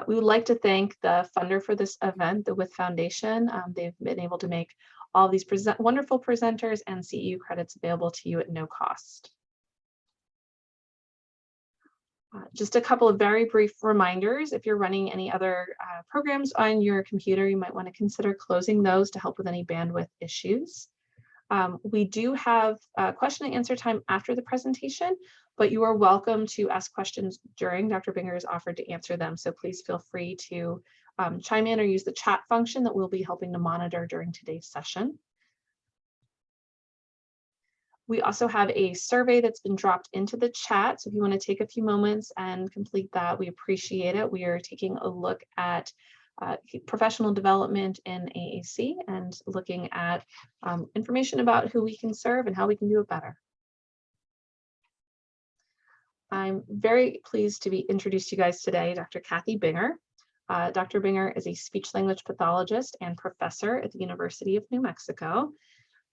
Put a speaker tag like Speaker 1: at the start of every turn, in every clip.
Speaker 1: We would like to thank the funder for this event, the With Foundation. They've been able to make all these wonderful presenters and CEU credits available to you at no cost. Just a couple of very brief reminders. If you're running any other programs on your computer, you might want to consider closing those to help with any bandwidth issues. We do have question and answer time after the presentation, but you are welcome to ask questions during. Dr. Binger has offered to answer them, so please feel free to chime in or use the chat function that we'll be helping to monitor during today's session. We also have a survey that's been dropped into the chat, so if you want to take a few moments and complete that, we appreciate it. We are taking a look at professional development in AAC and looking at information about who we can serve and how we can do it better. I'm very pleased to be introduced to you guys today, Dr. Cathy Binger. Dr. Binger is a speech-language pathologist and professor at the University of New Mexico,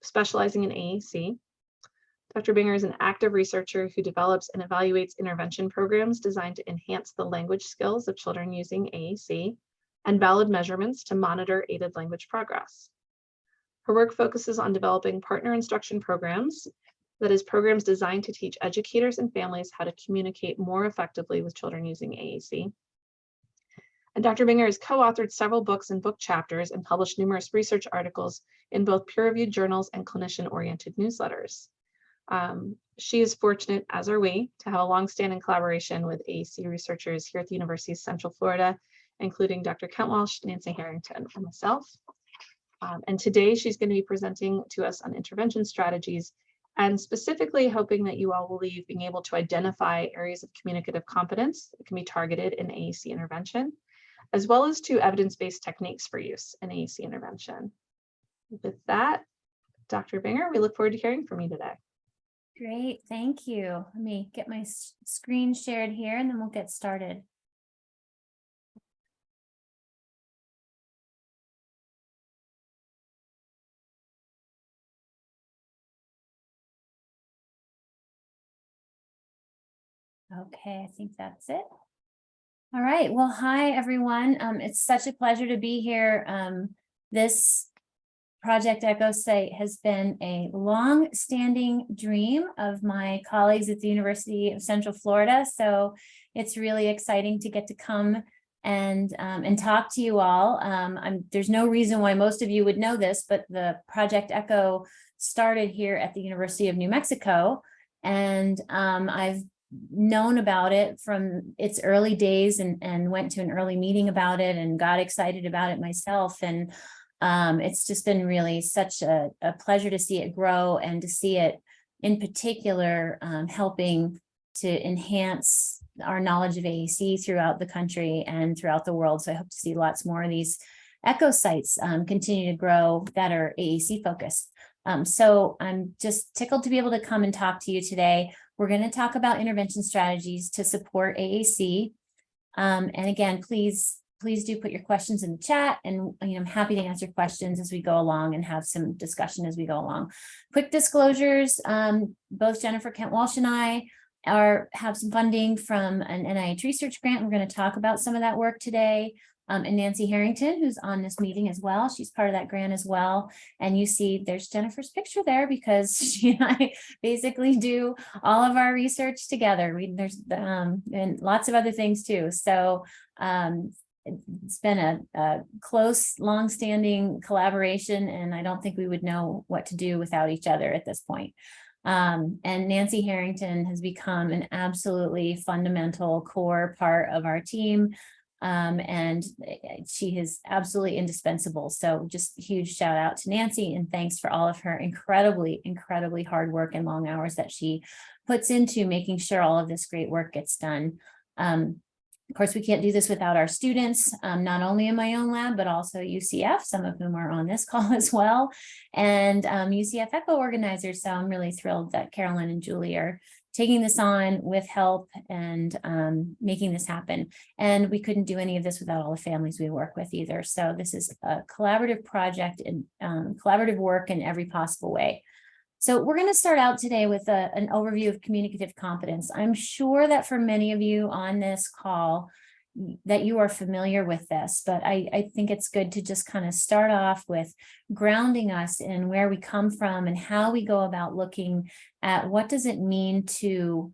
Speaker 1: specializing in AAC. Dr. Binger is an active researcher who develops and evaluates intervention programs designed to enhance the language skills of children using AAC and valid measurements to monitor aided language progress. Her work focuses on developing partner instruction programs, that is, programs designed to teach educators and families how to communicate more effectively with children using AAC. And Dr. Binger has co-authored several books and book chapters and published numerous research articles in both peer-reviewed journals and clinician-oriented newsletters. She is fortunate, as are we, to have a long-standing collaboration with AAC researchers here at the University of Central Florida, including Dr. Kent Walsh, Nancy Harrington, and myself. And today she's going to be presenting to us on intervention strategies, and specifically hoping that you all will leave being able to identify areas of communicative competence that can be targeted in AAC intervention, as well as to evidence-based techniques for use in AAC intervention. With that, Dr. Binger, we look forward to hearing from you today.
Speaker 2: Great, thank you. Let me get my screen shared here and then we'll get started. Okay, I think that's it. All right, well, hi everyone. It's such a pleasure to be here. This Project Echo site has been a long-standing dream of my colleagues at the University of Central Florida, so it's really exciting to get to come and talk to you all. There's no reason why most of you would know this, but the Project Echo started here at the University of New Mexico, and I've known about it from its early days and went to an early meeting about it and got excited about it myself. And it's just been really such a pleasure to see it grow and to see it in particular helping to enhance our knowledge of AAC throughout the country and throughout the world. So I hope to see lots more of these echo sites continue to grow that are AAC focused. So I'm just tickled to be able to come and talk to you today. We're going to talk about intervention strategies to support AAC. And again, please do put your questions in the chat, and I'm happy to answer questions as we go along and have some discussion as we go along. Quick disclosures, both Jennifer Kent Walsh and I have some funding from an NIH research grant. We're going to talk about some of that work today. And Nancy Harrington, who's on this meeting as well. She's part of that grant as well. And you see there's Jennifer's picture there because she and I basically do all of our research together. There's and lots of other things too. So it's been a close, long-standing collaboration, and I don't think we would know what to do without each other at this point. And Nancy Harrington has become an absolutely fundamental core part of our team. And she is absolutely indispensable. So just a huge shout out to Nancy, and thanks for all of her incredibly hard work and long hours that she puts into making sure all of this great work gets done. Of course, we can't do this without our students, not only in my own lab, but also UCF, some of whom are on this call as well, and UCF ECHO organizers. So I'm really thrilled that Carolyn and Julie are taking this on with help and making this happen. And we couldn't do any of this without all the families we work with either. So this is a collaborative project and collaborative work in every possible way. So we're going to start out today with an overview of communicative competence. I'm sure that for many of you on this call, that you are familiar with this, but I think it's good to just kind of start off with grounding us in where we come from and how we go about looking at what does it mean to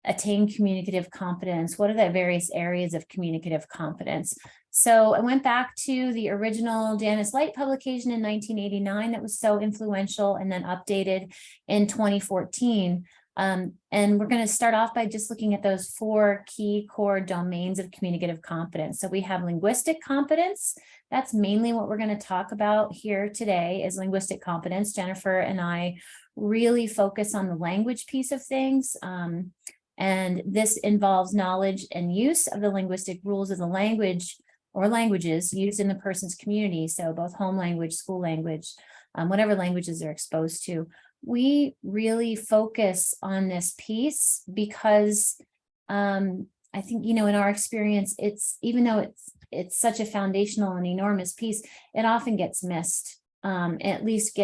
Speaker 2: attain communicative competence. What are the various areas of communicative competence? So I went back to the original Janice Light publication in 1989 that was so influential, and then updated in 2014. And we're going to start off by just looking at those 4 key core domains of communicative competence. So we have linguistic competence. That's mainly what we're going to talk about here today, is linguistic competence. Jennifer and I really focus on the language piece of things. And this involves knowledge and use of the linguistic rules of the language or languages used in the person's community. So both home language, school language, whatever languages they're exposed to. We really focus on this piece because I think, in our experience, even though it's such a foundational and enormous piece, it often gets missed. At least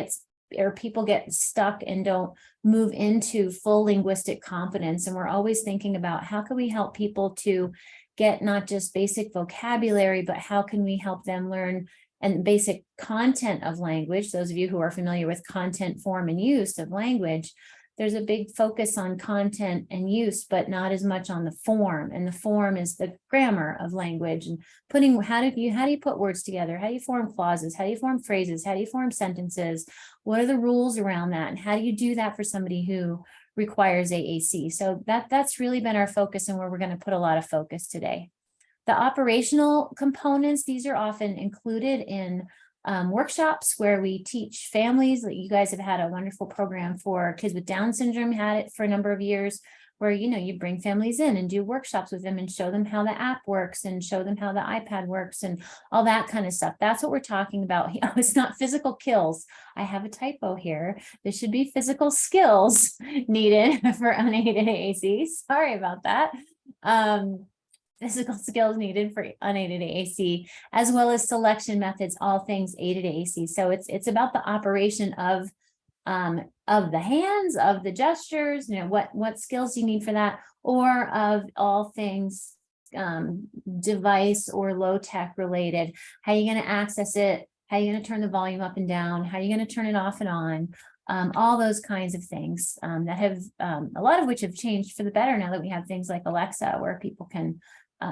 Speaker 2: people get stuck and don't move into full linguistic competence. And we're always thinking about how can we help people to get not just basic vocabulary, but how can we help them learn and basic content of language. Those of you who are familiar with content, form, and use of language, there's a big focus on content and use, but not as much on the form. And the form is the grammar of language and how do you put words together? How do you form clauses? How do you form phrases? How do you form sentences? What are the rules around that? And how do you do that for somebody who requires AAC? So that's really been our focus and where we're going to put a lot of focus today. The operational components, these are often included in workshops where we teach families. You guys have had a wonderful program for kids with Down syndrome, had it for a number of years, where you bring families in and do workshops with them and show them how the app works and show them how the iPad works and all that kind of stuff. That's what we're talking about. It's not physical skills. I have a typo here. There should be physical skills needed for unaided AAC. Sorry about that. Physical skills needed for unaided AAC, as well as selection methods, all things aided AAC. So it's about the operation of the hands, of the gestures, what skills you need for that, or of all things device or low tech related. How are you going to access it? How are you going to turn the volume up and down? How are you going to turn it off and on? All those kinds of things that have, a lot of which have changed for the better now that we have things like Alexa, where people can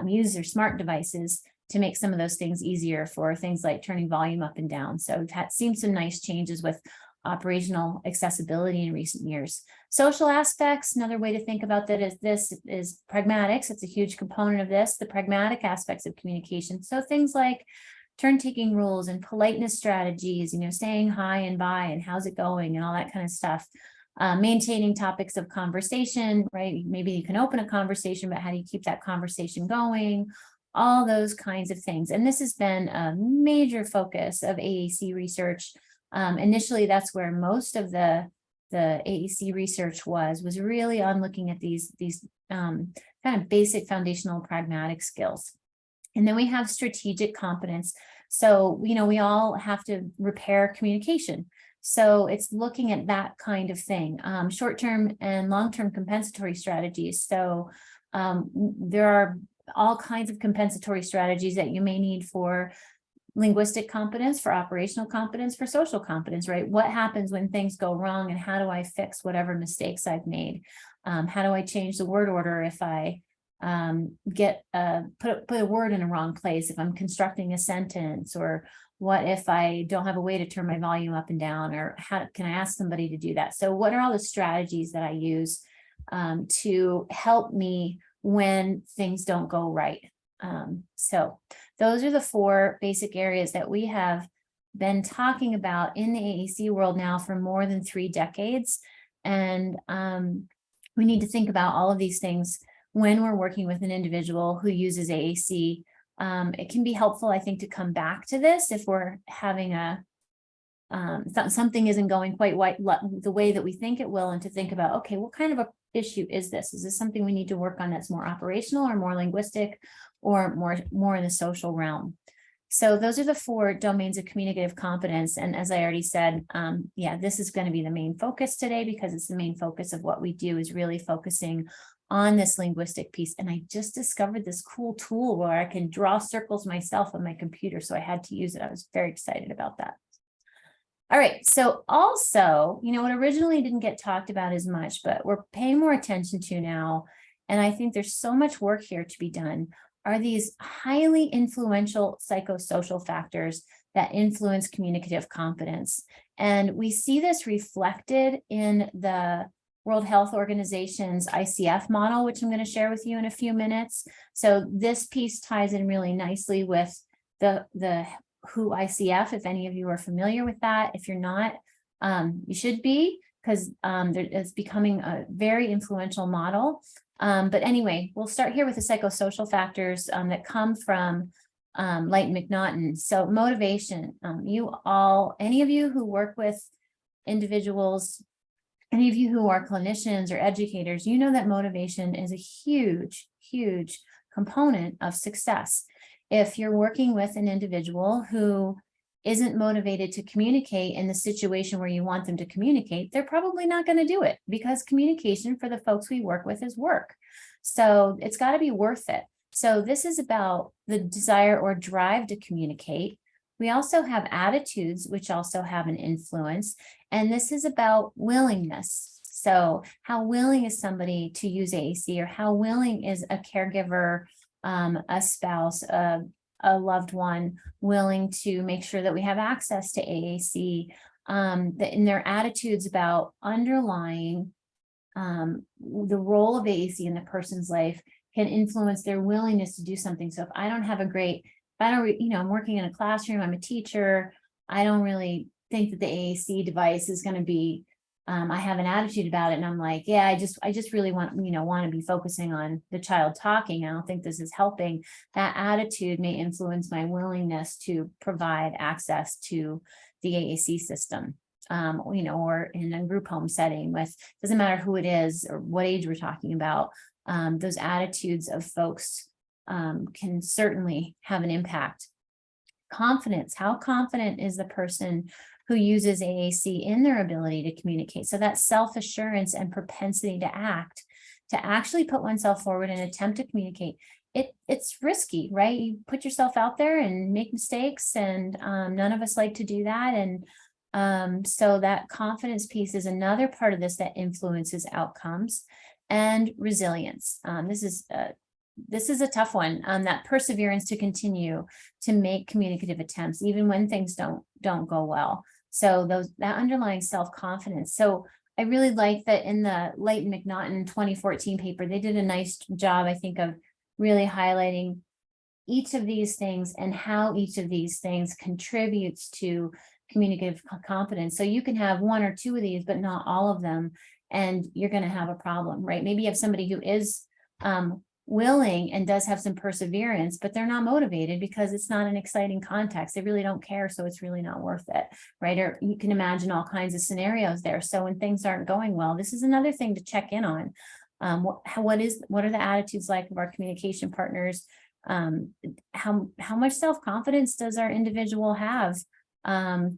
Speaker 2: use their smart devices to make some of those things easier for things like turning volume up and down. So we've seen some nice changes with operational accessibility in recent years. Social aspects, another way to think about that is pragmatics. It's a huge component of this, the pragmatic aspects of communication. So things like turn-taking rules and politeness strategies, saying hi and bye and how's it going and all that kind of stuff. Maintaining topics of conversation, right? Maybe you can open a conversation, but how do you keep that conversation going? All those kinds of things. And this has been a major focus of AAC research. Initially, that's where most of the AAC research was really on looking at these kind of basic foundational pragmatic skills. And then we have strategic competence. So, we all have to repair communication. So it's looking at that kind of thing, short-term and long-term compensatory strategies. So there are all kinds of compensatory strategies that you may need for linguistic competence, for operational competence, for social competence, right? What happens when things go wrong and how do I fix whatever mistakes I've made? How do I change the word order if I put a word in a wrong place, if I'm constructing a sentence, or what if I don't have a way to turn my volume up and down, or how can I ask somebody to do that? So what are all the strategies that I use to help me when things don't go right? So those are the 4 basic areas that we have been talking about in the AAC world now for more than 3 decades. And we need to think about all of these things when we're working with an individual who uses AAC. It can be helpful, I think, to come back to this if we're having something isn't going quite the way that we think it will, and to think about, okay, what kind of a issue is this? Is this something we need to work on that's more operational or more linguistic or more in the social realm? So those are the 4 domains of communicative competence. And as I already said, this is going to be the main focus today, because it's the main focus of what we do, is really focusing on this linguistic piece. And I just discovered this cool tool where I can draw circles myself on my computer. So I had to use it. I was very excited about that. All right, so also, what originally didn't get talked about as much, but we're paying more attention to now, and I think there's so much work here to be done, are these highly influential psychosocial factors that influence communicative competence. And we see this reflected in the World Health Organization's ICF model, which I'm going to share with you in a few minutes. So this piece ties in really nicely with the WHO ICF, if any of you are familiar with that. If you're not, you should be, because it's becoming a very influential model. But anyway, we'll start here with the psychosocial factors that come from Light and McNaughton. So motivation, any of you who work with individuals, any of you who are clinicians or educators, you know that motivation is a huge, huge component of success. If you're working with an individual who isn't motivated to communicate in the situation where you want them to communicate, they're probably not going to do it, because communication for the folks we work with is work. So it's got to be worth it. So this is about the desire or drive to communicate. We also have attitudes, which also have an influence, and this is about willingness. So how willing is somebody to use AAC, or how willing is a caregiver, a spouse, a loved one, willing to make sure that we have access to AAC, in their attitudes about underlying the role of AAC in the person's life can influence their willingness to do something. So if I don't have I'm working in a classroom, I'm a teacher, I don't really think that the AAC device is going to be, I have an attitude about it, and I'm like, yeah, I just really want to be focusing on the child talking. I don't think this is helping. That attitude may influence my willingness to provide access to the AAC system, or in a group home setting doesn't matter who it is or what age we're talking about. Those attitudes of folks can certainly have an impact. Confidence, how confident is the person who uses AAC in their ability to communicate? So that self-assurance and propensity to actually put oneself forward and attempt to communicate. It's risky, right? You put yourself out there and make mistakes, and none of us like to do that. And so that confidence piece is another part of this that influences outcomes. And resilience. This is a tough one. That perseverance to continue to make communicative attempts, even when things don't go well. So that underlying self-confidence. So I really like that in the Light and McNaughton 2014 paper, they did a nice job, I think, of really highlighting each of these things and how each of these things contributes to communicative competence. So you can have one or two of these, but not all of them, and you're going to have a problem, right? Maybe you have somebody who is willing and does have some perseverance, but they're not motivated because it's not an exciting context. They really don't care, so it's really not worth it, right? Or you can imagine all kinds of scenarios there. So when things aren't going well, this is another thing to check in on. What are the attitudes like of our communication partners? How much self-confidence does our individual have,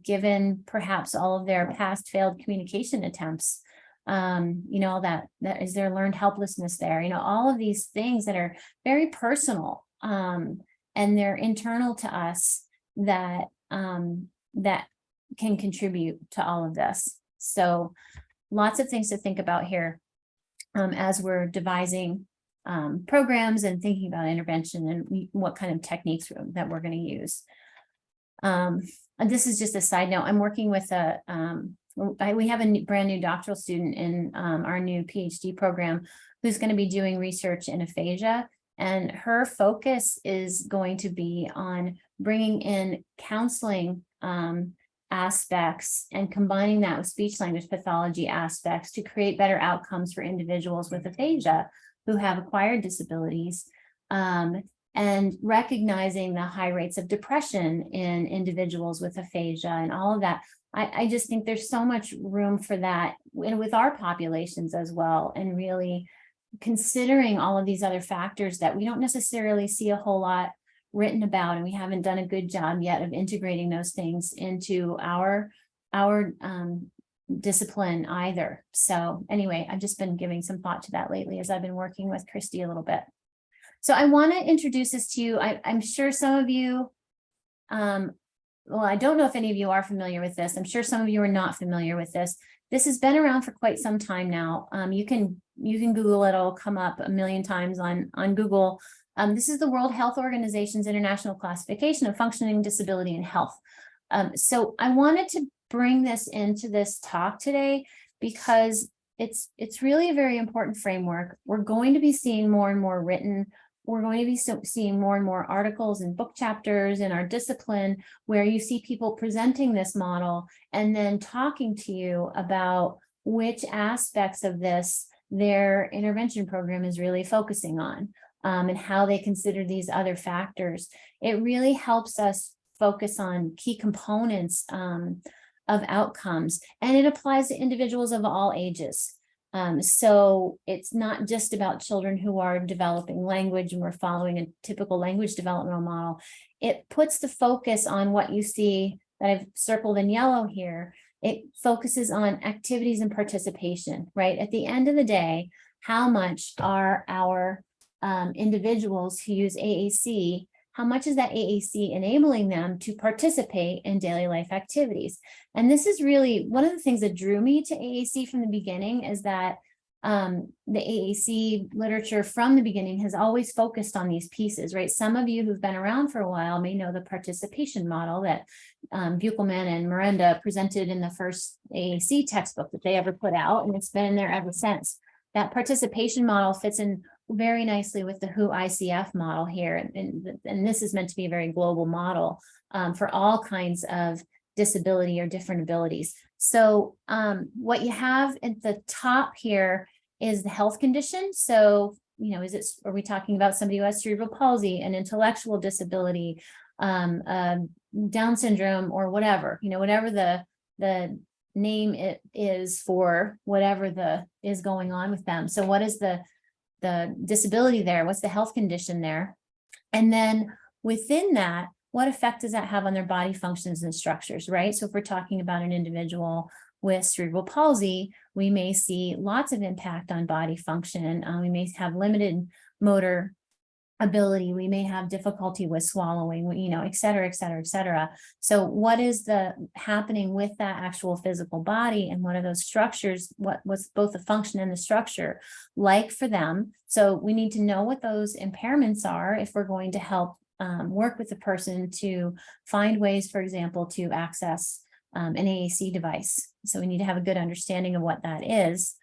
Speaker 2: given perhaps all of their past failed communication attempts? That is there learned helplessness there, all of these things that are very personal, and they're internal to us that can contribute to all of this. So lots of things to think about here as we're devising programs and thinking about intervention and what kind of techniques that we're going to use. And this is just a side note. I'm working with we have a brand new doctoral student in our new PhD program who's going to be doing research in aphasia, and her focus is going to be on bringing in counseling aspects and combining that with speech language pathology aspects to create better outcomes for individuals with aphasia who have acquired disabilities, and recognizing the high rates of depression in individuals with aphasia and all of that. I just think there's so much room for that with our populations as well, and really considering all of these other factors that we don't necessarily see a whole lot written about, and we haven't done a good job yet of integrating those things into our discipline either. So anyway, I've just been giving some thought to that lately as I've been working with Christy a little bit. So I want to introduce this to you. I'm sure some of you, well, I don't know if any of you are familiar with this. I'm sure some of you are not familiar with this. This has been around for quite some time now. You can Google it. It'll come up a million times on Google. This is the World Health Organization's International Classification of Functioning Disability and Health. So I wanted to bring this into this talk today because it's really a very important framework. We're going to be seeing more and more written. We're going to be seeing more and more articles and book chapters in our discipline where you see people presenting this model and then talking to you about which aspects of this their intervention program is really focusing on, and how they consider these other factors. It really helps us focus on key components of outcomes, and it applies to individuals of all ages. So it's not just about children who are developing language and we're following a typical language developmental model. It puts the focus on what you see that I've circled in yellow here. It focuses on activities and participation, right? At the end of the day, how much are our individuals who use AAC, how much is that AAC enabling them to participate in daily life activities? And this is really one of the things that drew me to AAC from the beginning, is that the AAC literature from the beginning has always focused on these pieces, right? Some of you who've been around for a while may know the participation model that Buchelman and Miranda presented in the first AAC textbook that they ever put out, and it's been in there ever since. That participation model fits in very nicely with the WHO ICF model here. And this is meant to be a very global model for all kinds of disability or different abilities. So what you have at the top here is the health condition. So, you know, are we talking about somebody who has cerebral palsy, an intellectual disability, Down syndrome, or whatever, you know, whatever the name it is for whatever is going on with them. So what is the disability there? What's the health condition there? And then within that, what effect does that have on their body functions and structures, right? So if we're talking about an individual with cerebral palsy, we may see lots of impact on body function. We may have limited motor ability. We may have difficulty with swallowing, you know, et cetera, et cetera, et cetera. So what is happening with that actual physical body, and what are those structures? What's both the function and the structure like for them? So we need to know what those impairments are if we're going to help work with the person to find ways, for example, to access an AAC device. So we need to have a good understanding of what that is.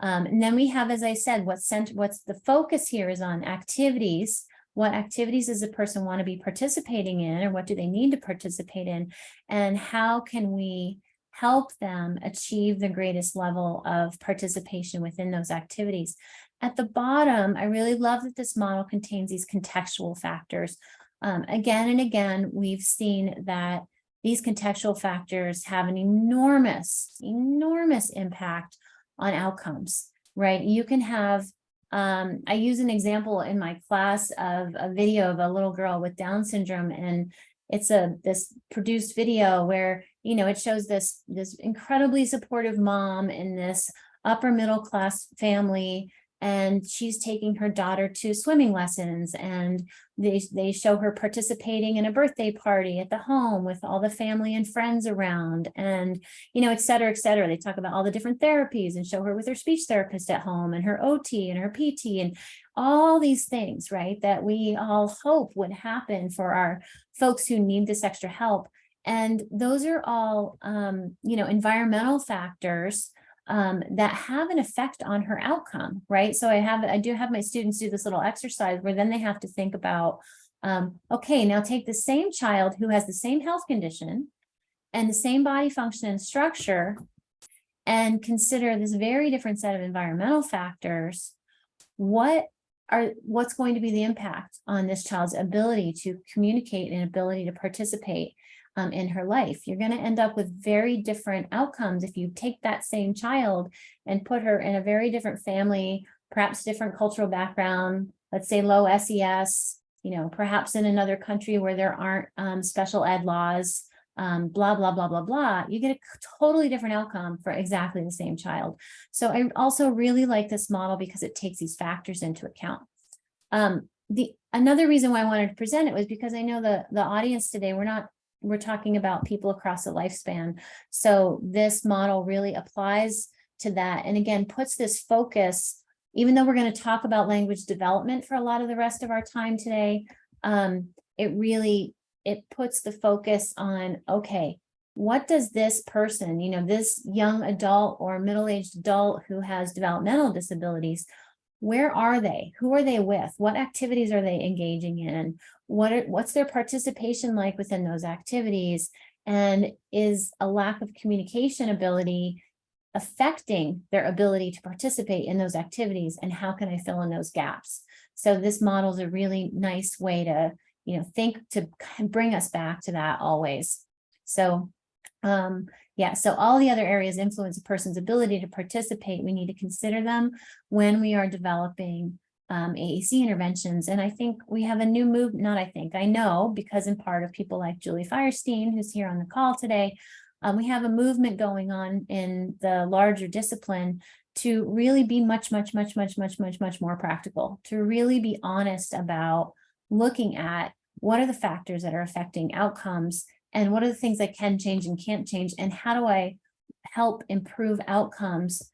Speaker 2: And then we have, as I said, what's the focus here is on activities. What activities does a person want to be participating in, or what do they need to participate in? And how can we help them achieve the greatest level of participation within those activities? At the bottom, I really love that this model contains these contextual factors. Again and again, we've seen that these contextual factors have an enormous impact on outcomes, right? You can have, I use an example in my class of a video of a little girl with Down syndrome, and it's this produced video where, you know, it shows this incredibly supportive mom in this upper middle class family, and she's taking her daughter to swimming lessons, and they show her participating in a birthday party at the home with all the family and friends around, and, you know, et cetera, et cetera. They talk about all the different therapies and show her with her speech therapist at home, and her OT and her PT, and all these things, right, that we all hope would happen for our folks who need this extra help. And those are all, you know, environmental factors that have an effect on her outcome, right? So I do have my students do this little exercise where then they have to think about, okay, now take the same child who has the same health condition and the same body function and structure, and consider this very different set of environmental factors. What's going to be the impact on this child's ability to communicate and ability to participate in her life? You're going to end up with very different outcomes if you take that same child and put her in a very different family, perhaps different cultural background, let's say low SES, you know, perhaps in another country where there aren't special ed laws, blah, blah, blah, blah, blah, you get a totally different outcome for exactly the same child. So I also really like this model because it takes these factors into account. Another reason why I wanted to present it was because I know the audience today, we're talking about people across the lifespan. So this model really applies to that. And again, puts this focus, even though we're going to talk about language development for a lot of the rest of our time today, it puts the focus on, okay, what does this person, this young adult or middle-aged adult who has developmental disabilities, where are they? Who are they with? What activities are they engaging in? What's their participation like within those activities? And is a lack of communication ability affecting their ability to participate in those activities? And how can I fill in those gaps? So this model is a really nice way to, think to bring us back to that always. So so all the other areas influence a person's ability to participate. We need to consider them when we are developing AAC interventions. And I think we have a new move, I know, because in part of people like Julie Firestein, who's here on the call today, we have a movement going on in the larger discipline to really be much more practical, to really be honest about looking at what are the factors that are affecting outcomes and what are the things that can change and can't change, and how do I help improve outcomes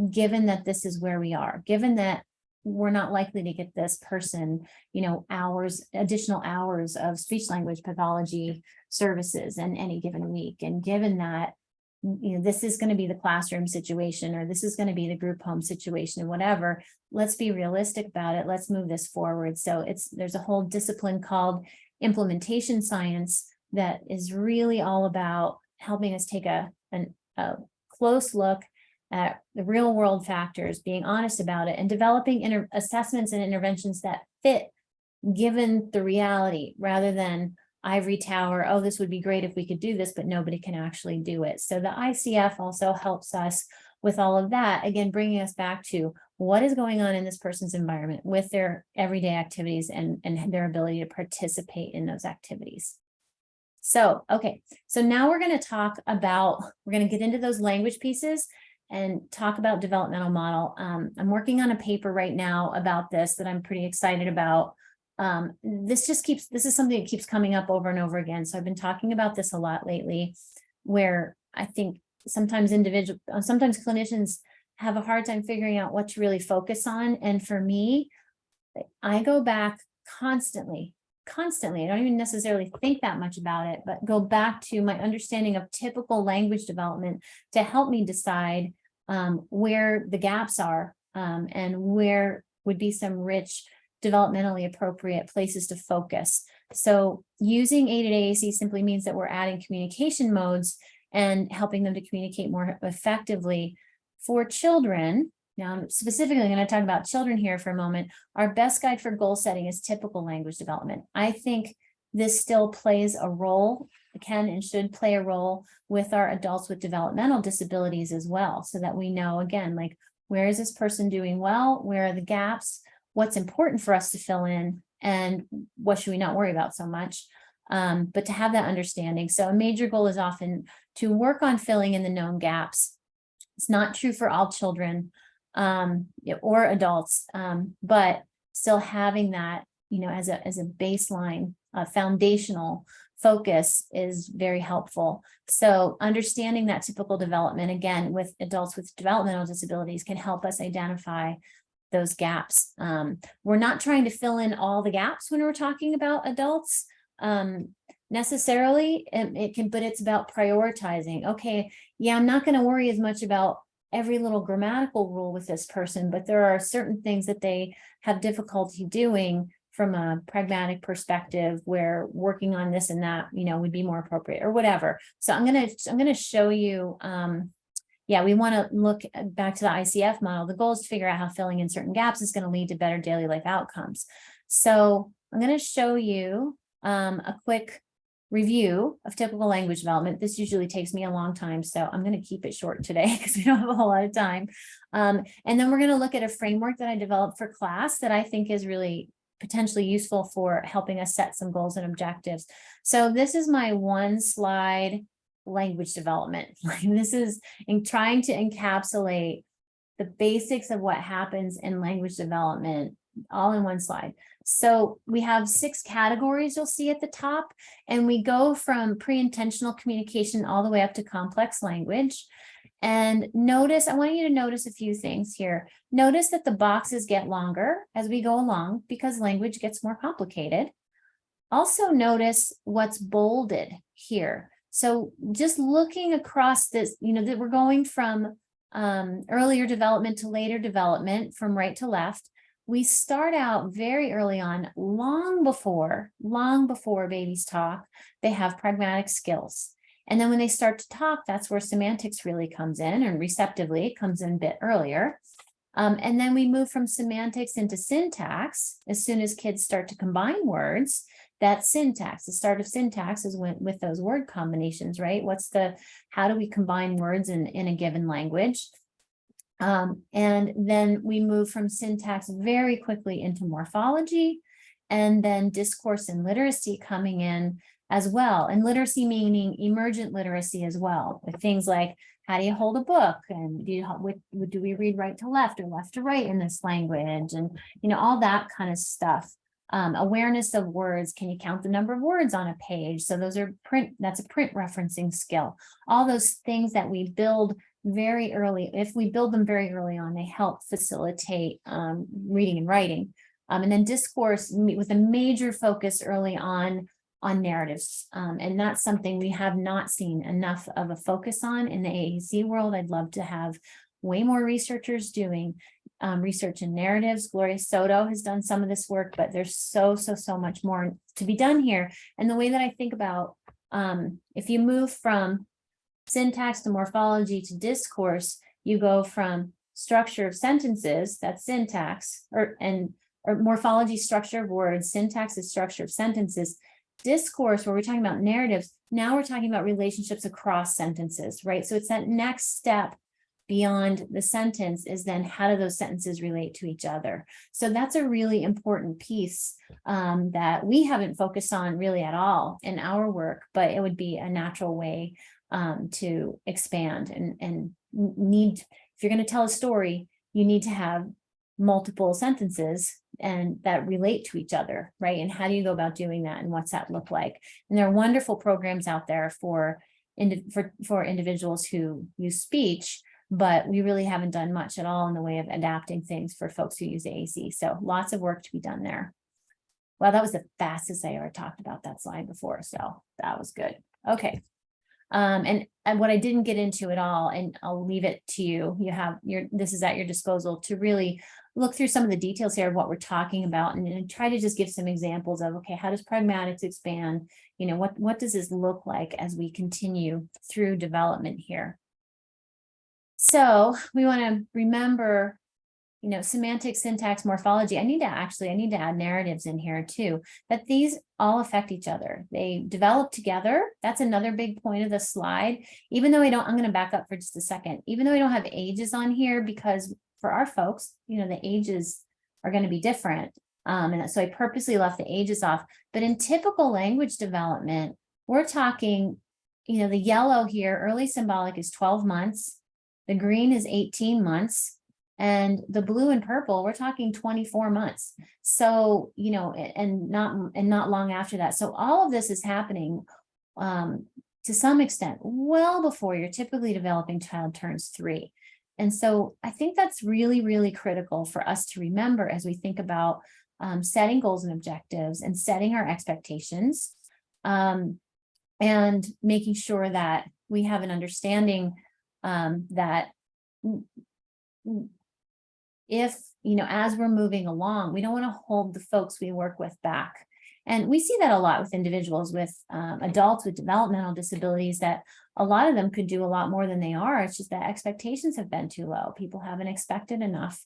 Speaker 2: given that this is where we are, given that we're not likely to get this person, additional hours of speech language pathology services in any given week. And given that, this is going to be the classroom situation, or this is going to be the group home situation, and whatever, let's be realistic about it. Let's move this forward. So there's a whole discipline called implementation science that is really all about helping us take a close look at the real world factors, being honest about it, and developing assessments and interventions that fit given the reality, rather than ivory tower, oh, this would be great if we could do this, but nobody can actually do it. So the ICF also helps us with all of that, again, bringing us back to what is going on in this person's environment with their everyday activities and their ability to participate in those activities. So, okay, so now we're going to get into those language pieces and talk about developmental model. I'm working on a paper right now about this that I'm pretty excited about. This is something that keeps coming up over and over again. So I've been talking about this a lot lately, where I think sometimes clinicians have a hard time figuring out what to really focus on. And for me, I go back constantly. I don't even necessarily think that much about it, but go back to my understanding of typical language development to help me decide where the gaps are and where would be some rich, developmentally appropriate places to focus. So using aided AAC simply means that we're adding communication modes and helping them to communicate more effectively for children. Now, I'm specifically going to talk about children here for a moment. Our best guide for goal setting is typical language development. I think this still plays a role, can and should play a role with our adults with developmental disabilities as well, so that we know, again, like, where is this person doing well? Where are the gaps? What's important for us to fill in? And what should we not worry about so much? But to have that understanding. So a major goal is often to work on filling in the known gaps. It's not true for all children or adults, but still having that, as a baseline, foundational focus is very helpful. So understanding that typical development, again, with adults with developmental disabilities, can help us identify those gaps. We're not trying to fill in all the gaps when we're talking about adults necessarily, but it's about prioritizing. Okay, yeah, I'm not going to worry as much about every little grammatical rule with this person, but there are certain things that they have difficulty doing from a pragmatic perspective, where working on this and that, would be more appropriate, or whatever. So I'm gonna show you. We want to look back to the ICF model. The goal is to figure out how filling in certain gaps is going to lead to better daily life outcomes. So I'm going to show you a quick review of typical language development. This usually takes me a long time, so I'm going to keep it short today because we don't have a whole lot of time. And then we're going to look at a framework that I developed for class that I think is really potentially useful for helping us set some goals and objectives. So this is my one slide language development. This is in trying to encapsulate the basics of what happens in language development all in one slide. So we have 6 categories you'll see at the top, and we go from pre-intentional communication all the way up to complex language. And notice, I want you to notice a few things here. Notice that the boxes get longer as we go along because language gets more complicated. Also notice what's bolded here. So just looking across this, that we're going from earlier development to later development, from right to left. We start out very early on, long before babies talk, they have pragmatic skills. And then when they start to talk, that's where semantics really comes in, and receptively comes in a bit earlier. And then we move from semantics into syntax. As soon as kids start to combine words, that's syntax. The start of syntax is with those word combinations, right? How do we combine words in a given language? And then we move from syntax very quickly into morphology, and then discourse and literacy coming in as well. And literacy meaning emergent literacy as well, with things like, how do you hold a book? And do we read right to left or left to right in this language? And, all that kind of stuff. Awareness of words. Can you count the number of words on a page? So those are that's a print referencing skill. All those things that we build very early. If we build them very early on, they help facilitate reading and writing. And then discourse with a major focus early on narratives. And that's something we have not seen enough of a focus on in the AAC world. I'd love to have way more researchers doing research in narratives. Gloria Soto has done some of this work, but there's so much more to be done here. And the way that I think about, if you move from syntax to morphology to discourse, you go from structure of sentences, that's syntax, or morphology, structure of words, syntax is structure of sentences. Discourse, where we're talking about narratives, now we're talking about relationships across sentences, right? So it's that next step beyond the sentence is then, how do those sentences relate to each other? So that's a really important piece that we haven't focused on really at all in our work, but it would be a natural way to expand and if you're going to tell a story, you need to have multiple sentences and that relate to each other, right? And how do you go about doing that, and what's that look like? And there are wonderful programs out there for individuals who use speech, but we really haven't done much at all in the way of adapting things for folks who use AAC. So lots of work to be done there. Well, that was the fastest I ever talked about that slide before, so that was good. Okay. And what I didn't get into at all, and I'll leave it to you, this is at your disposal to really look through some of the details here of what we're talking about, and try to just give some examples of, okay, how does pragmatics expand? What does this look like as we continue through development here? So we want to remember, semantics, syntax, morphology. I need to add narratives in here too, that these all affect each other. They develop together. That's another big point of the slide. Even though I'm going to back up for just a second, even though I don't have ages on here, because for our folks, the ages are going to be different. And so I purposely left the ages off. But in typical language development, we're talking, the yellow here, early symbolic is 12 months. The green is 18 months. And the blue and purple, we're talking 24 months. So, and not long after that. So all of this is happening to some extent well before your typically developing child turns 3. And so I think that's really, really critical for us to remember as we think about setting goals and objectives and setting our expectations, and making sure that we have an understanding that if, as we're moving along, we don't want to hold the folks we work with back. And we see that a lot with individuals, with adults with developmental disabilities, that a lot of them could do a lot more than they are. It's just that expectations have been too low. People haven't expected enough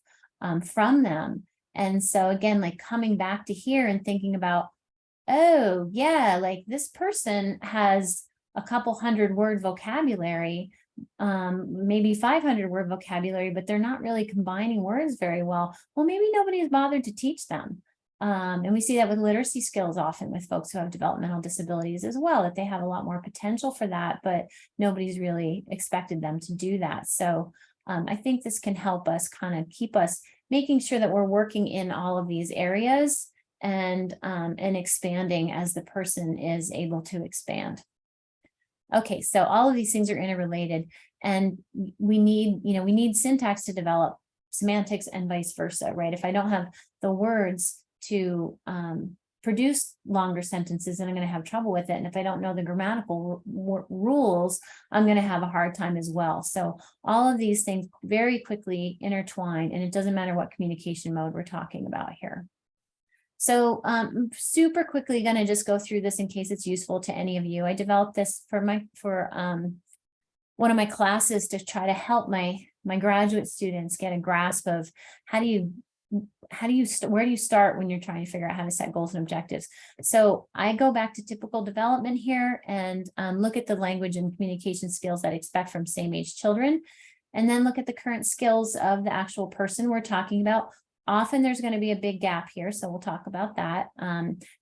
Speaker 2: from them. And so again, like coming back to here and thinking about, oh yeah, like this person has a couple 100-word vocabulary, maybe 500-word vocabulary, but they're not really combining words very well. Well, maybe nobody's bothered to teach them. And we see that with literacy skills often with folks who have developmental disabilities as well, that they have a lot more potential for that, but nobody's really expected them to do that. So I think this can help us kind of keep us making sure that we're working in all of these areas and expanding as the person is able to expand. Okay, so all of these things are interrelated, and we need syntax to develop semantics and vice versa, right? If I don't have the words to produce longer sentences, then I'm going to have trouble with it. And if I don't know the grammatical rules, I'm going to have a hard time as well. So all of these things very quickly intertwine, and it doesn't matter what communication mode we're talking about here. So super quickly going to just go through this in case it's useful to any of you. I developed this for one of my classes to try to help my graduate students get a grasp of where do you start when you're trying to figure out how to set goals and objectives. So I go back to typical development here and look at the language and communication skills that I expect from same age children, and then look at the current skills of the actual person we're talking about. Often there's going to be a big gap here, so we'll talk about that.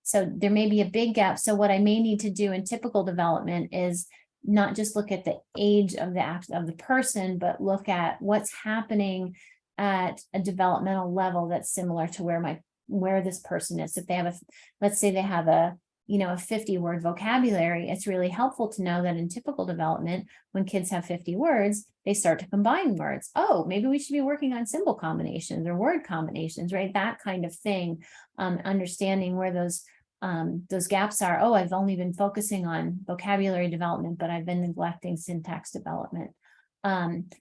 Speaker 2: So there may be a big gap. So what I may need to do in typical development is not just look at the age of the person, but look at what's happening at a developmental level that's similar to where this person is. If they have let's say they have a 50-word vocabulary, it's really helpful to know that in typical development, when kids have 50 words, they start to combine words. Oh, maybe we should be working on symbol combinations or word combinations, right? That kind of thing. Understanding where those gaps are. Oh, I've only been focusing on vocabulary development, but I've been neglecting syntax development.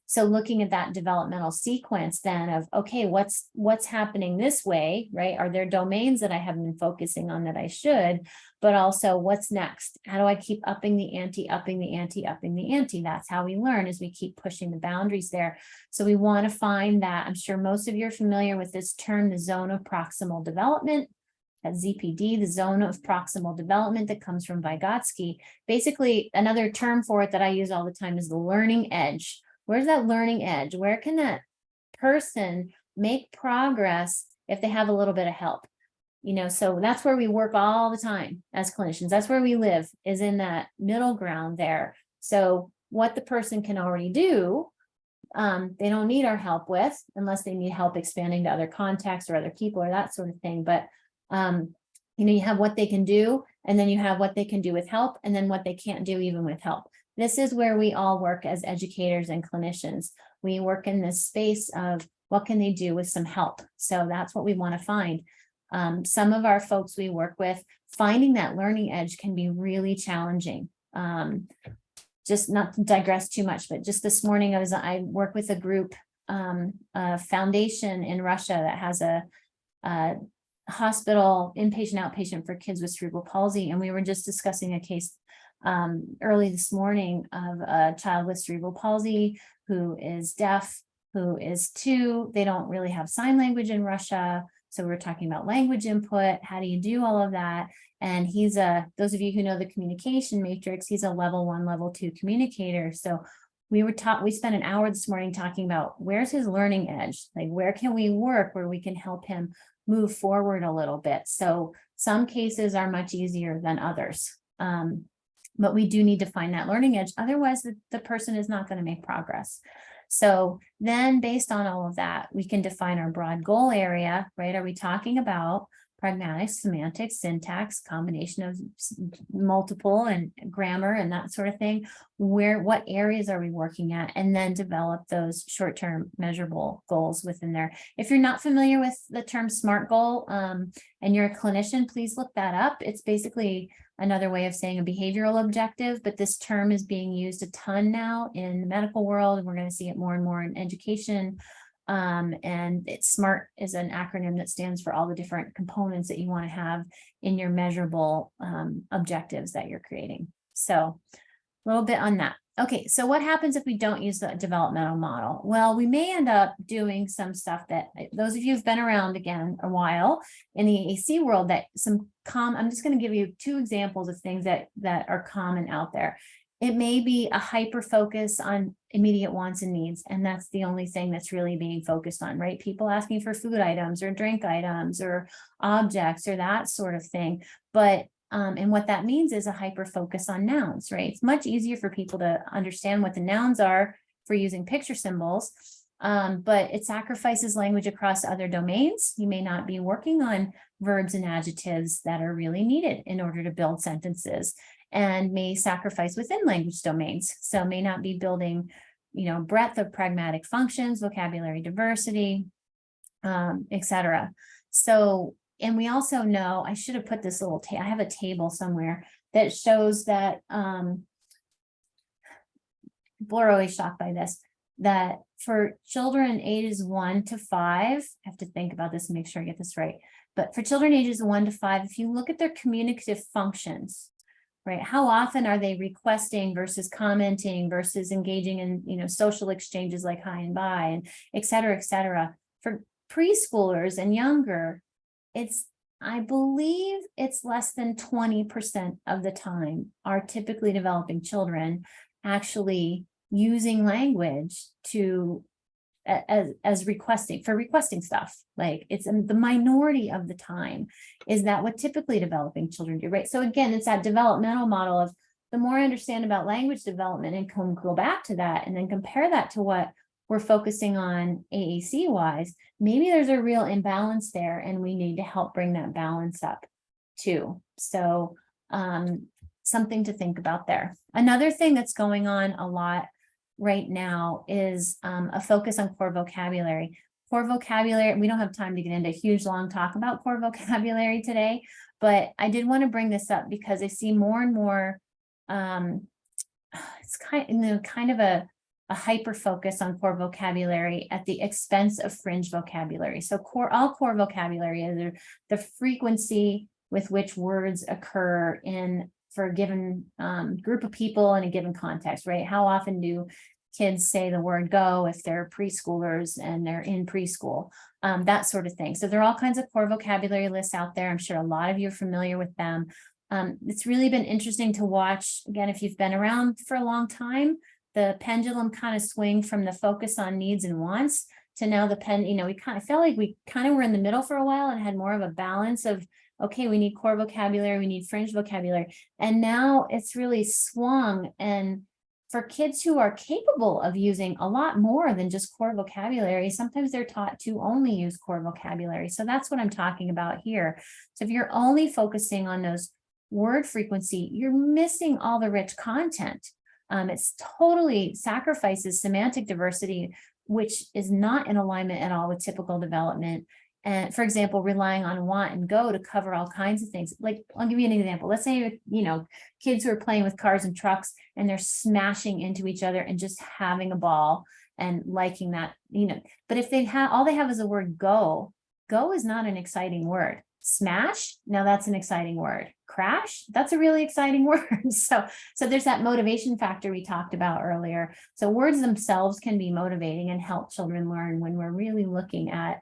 Speaker 2: So looking at that developmental sequence then of, okay, what's happening this way, right? Are there domains that I haven't been focusing on that I should, but also what's next? How do I keep upping the ante, upping the ante, upping the ante? That's how we learn, as we keep pushing the boundaries there. So we want to find that. I'm sure most of you are familiar with this term, the zone of proximal development. At ZPD, the zone of proximal development that comes from Vygotsky. Basically, another term for it that I use all the time is the learning edge. Where's that learning edge? Where can that person make progress if they have a little bit of help? So that's where we work all the time as clinicians. That's where we live, is in that middle ground there. So what the person can already do, they don't need our help with, unless they need help expanding to other contexts or other people or that sort of thing. But you have what they can do, and then you have what they can do with help, and then what they can't do even with help. This is where we all work as educators and clinicians. We work in this space of what can they do with some help. So that's what we want to find. Some of our folks we work with, finding that learning edge can be really challenging. Just not to digress too much, but just this morning I work with a group, a foundation in Russia that has a hospital inpatient outpatient for kids with cerebral palsy, and we were just discussing a case early this morning of a child with cerebral palsy who is deaf, who is 2. They don't really have sign language in Russia, so we're talking about language input. How do you do all of that? And he's those of you who know the communication matrix, he's a level 1, level 2 communicator. So we spent an hour this morning talking about where's his learning edge, like where can we work where we can help him move forward a little bit. So some cases are much easier than others, but we do need to find that learning edge. Otherwise, the person is not going to make progress. So then based on all of that, we can define our broad goal area, right? Are we talking about pragmatics, semantics, syntax, combination of multiple and grammar and that sort of thing? What areas are we working at? And then develop those short-term measurable goals within there. If you're not familiar with the term SMART goal and you're a clinician, please look that up. It's basically another way of saying a behavioral objective, but this term is being used a ton now in the medical world, and we're going to see it more and more in education. And SMART is an acronym that stands for all the different components that you want to have in your measurable objectives that you're creating. So a little bit on that. Okay, so what happens if we don't use the developmental model? Well, we may end up doing some stuff that those of you who've been around again a while in the AAC world, I'm just going to give you 2 examples of things that are common out there. It may be a hyper focus on immediate wants and needs, and that's the only thing that's really being focused on, right? People asking for food items or drink items or objects or that sort of thing. But and what that means is a hyper focus on nouns, right? It's much easier for people to understand what the nouns are for using picture symbols, but it sacrifices language across other domains. You may not be working on verbs and adjectives that are really needed in order to build sentences, and may sacrifice within language domains. So may not be building, breadth of pragmatic functions, vocabulary diversity, etc. So, and we also know, I should have put this little, I have a table somewhere that shows that, people are always shocked by this, that for children ages 1 to 5, I have to think about this and make sure I get this right. But for children ages 1 to 5, if you look at their communicative functions, right, how often are they requesting versus commenting versus engaging in, social exchanges like hi and bye, and et cetera, et cetera. For preschoolers and younger, I believe it's less than 20% of the time are typically developing children actually using language to as requesting stuff. Like, it's the minority of the time is that what typically developing children do, right? So again, it's that developmental model of the more I understand about language development and can go back to that and then compare that to what we're focusing on AAC wise, maybe there's a real imbalance there and we need to help bring that balance up too. So something to think about there. Another thing that's going on a lot right now is a focus on core vocabulary. Core vocabulary, we don't have time to get into a huge long talk about core vocabulary today, but I did want to bring this up because I see more and more, it's kind of a hyper focus on core vocabulary at the expense of fringe vocabulary. So all core vocabulary is the frequency with which words occur for a given group of people in a given context, right? How often do kids say the word go if they're preschoolers and they're in preschool, that sort of thing. So there are all kinds of core vocabulary lists out there. I'm sure a lot of you are familiar with them. It's really been interesting to watch, again, if you've been around for a long time, the pendulum kind of swing from the focus on needs and wants to now we kind of felt like we kind of were in the middle for a while and had more of a balance of, okay, we need core vocabulary, we need fringe vocabulary. And now it's really swung. And for kids who are capable of using a lot more than just core vocabulary, sometimes they're taught to only use core vocabulary. So that's what I'm talking about here. So if you're only focusing on those word frequency, you're missing all the rich content. It's totally sacrifices semantic diversity, which is not in alignment at all with typical development. And for example, relying on want and go to cover all kinds of things. Like, I'll give you an example. Let's say, kids who are playing with cars and trucks and they're smashing into each other and just having a ball and liking that, but if all they have is the word go is not an exciting word. Smash, now that's an exciting word. Crash, that's a really exciting word. So there's that motivation factor we talked about earlier. So words themselves can be motivating and help children learn when we're really looking at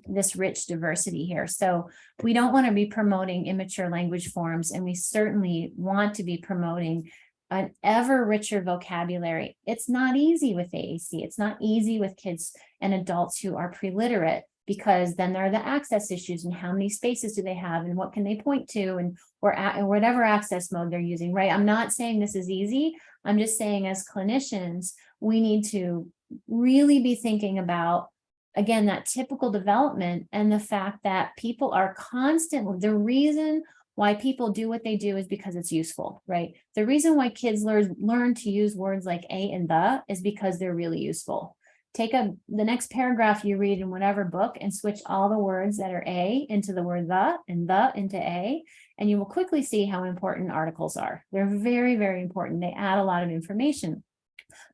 Speaker 2: this rich diversity here. So we don't want to be promoting immature language forms, and we certainly want to be promoting an ever richer vocabulary. It's not easy with AAC. It's not easy with kids and adults who are pre-literate, because then there are the access issues and how many spaces do they have and what can they point to and whatever access mode they're using, right? I'm not saying this is easy. I'm just saying as clinicians, we need to really be thinking about, again, that typical development and the fact that people are constantly, the reason why people do what they do is because it's useful, right? The reason why kids learn to use words like a and the is because they're really useful. Take the next paragraph you read in whatever book and switch all the words that are a into the word the and the into a, and you will quickly see how important articles are. They're very, very important. They add a lot of information,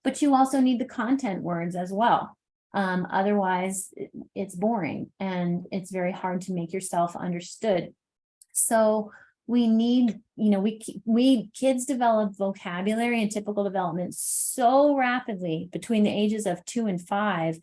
Speaker 2: but you also need the content words as well. Otherwise, it's boring and it's very hard to make yourself understood. So we need, kids develop vocabulary and typical development so rapidly between the ages of 2 and 5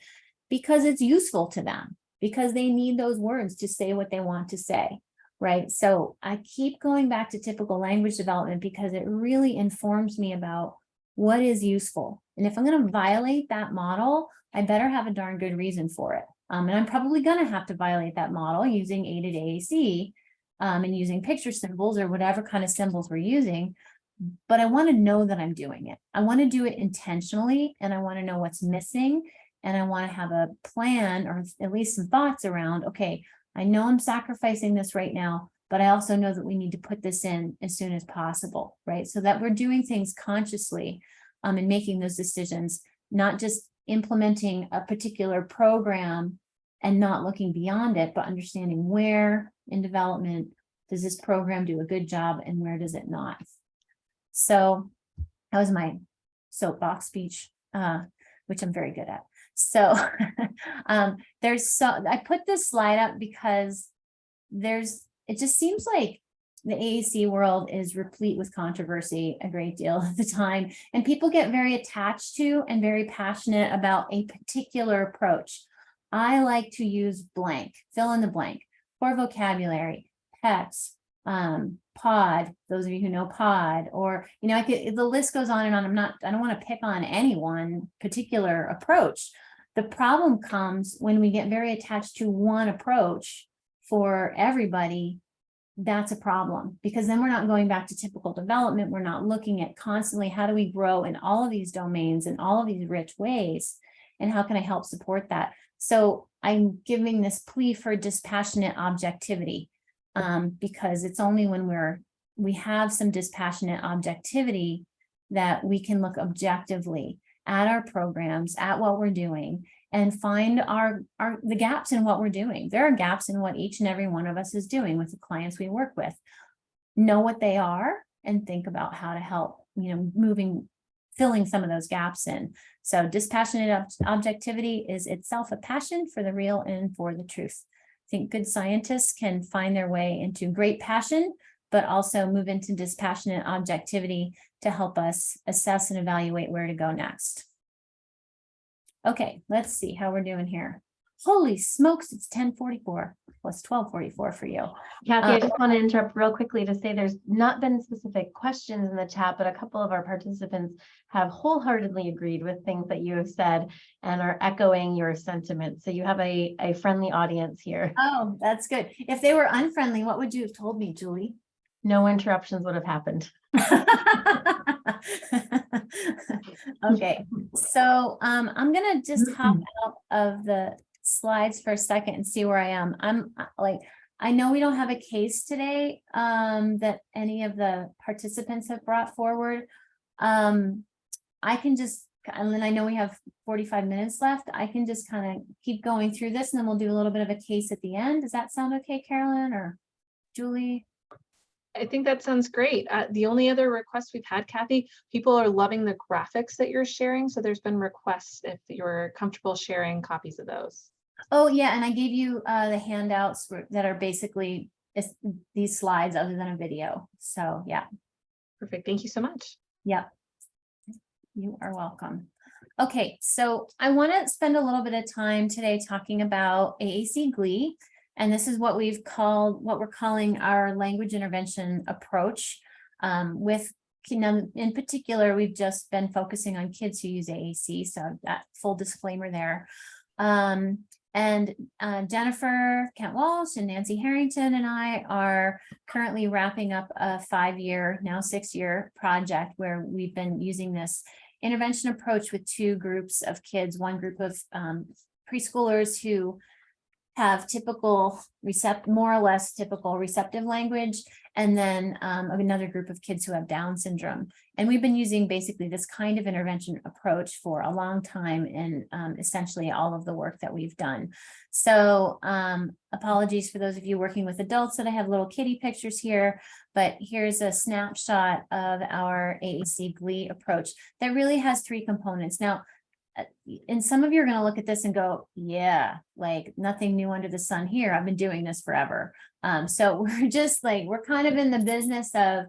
Speaker 2: because it's useful to them, because they need those words to say what they want to say. right? So I keep going back to typical language development because it really informs me about what is useful. And if I'm going to violate that model, I better have a darn good reason for it. And I'm probably going to have to violate that model using aided AAC and using picture symbols or whatever kind of symbols we're using. But I want to know that I'm doing it. I want to do it intentionally, and I want to know what's missing. And I want to have a plan or at least some thoughts around, okay, I know I'm sacrificing this right now, but I also know that we need to put this in as soon as possible, right? So that we're doing things consciously and making those decisions, not just implementing a particular program and not looking beyond it, but understanding where in development does this program do a good job and where does it not. So that was my soapbox speech, which I'm very good at. So I put this slide up because it just seems like the AAC world is replete with controversy a great deal of the time, and people get very attached to and very passionate about a particular approach. I like to use blank, fill in the blank, core vocabulary, PECS, POD, those of you who know POD, or, the list goes on and on. I don't want to pick on any one particular approach. The problem comes when we get very attached to one approach for everybody. That's a problem, because then we're not going back to typical development. We're not looking at constantly, how do we grow in all of these domains in all of these rich ways, and how can I help support that? So I'm giving this plea for dispassionate objectivity, because it's only when we have some dispassionate objectivity that we can look objectively at our programs, at what we're doing, and find the gaps in what we're doing. There are gaps in what each and every one of us is doing with the clients we work with. Know what they are and think about how to help, filling some of those gaps in. So dispassionate objectivity is itself a passion for the real and for the truth. I think good scientists can find their way into great passion, but also move into dispassionate objectivity to help us assess and evaluate where to go next. Okay, let's see how we're doing here. Holy smokes, it's 10:44. Well, it's 12:44 for you.
Speaker 3: Cathy, I just want to interrupt real quickly to say there's not been specific questions in the chat, but a couple of our participants have wholeheartedly agreed with things that you have said and are echoing your sentiments. So you have a friendly audience here.
Speaker 2: Oh, that's good. If they were unfriendly, what would you have told me, Julie?
Speaker 3: No interruptions would have happened.
Speaker 2: Okay, so I'm gonna just hop out of the slides for a second and see where I am. I know we don't have a case today that any of the participants have brought forward. I can just, and then I know we have 45 minutes left. I can just kind of keep going through this, and then we'll do a little bit of a case at the end. Does that sound okay, Carolyn or Julie?
Speaker 1: I think that sounds great. The only other request we've had, Cathy, people are loving the graphics that you're sharing. So there's been requests if you're comfortable sharing copies of those.
Speaker 2: Oh, yeah. And I gave you the handouts that are basically these slides other than a video. So, yeah.
Speaker 1: Perfect. Thank you so much.
Speaker 2: Yeah. You are welcome. Okay, so I want to spend a little bit of time today talking about AAC GLEE. And this is what we're calling our language intervention approach. In particular, we've just been focusing on kids who use AAC, so that full disclaimer there. Jennifer Kent Walsh and Nancy Harrington and I are currently wrapping up a 5-year, now 6-year project where we've been using this intervention approach with 2 groups of kids, one group of preschoolers who have more or less typical receptive language, and then another group of kids who have Down syndrome. And we've been using basically this kind of intervention approach for a long time in essentially all of the work that we've done. So apologies for those of you working with adults that I have little kitty pictures here, but here's a snapshot of our AAC GLEE approach that really has 3 components. Now, and some of you are going to look at this and go, yeah, like nothing new under the sun here. I've been doing this forever. So we're kind of in the business of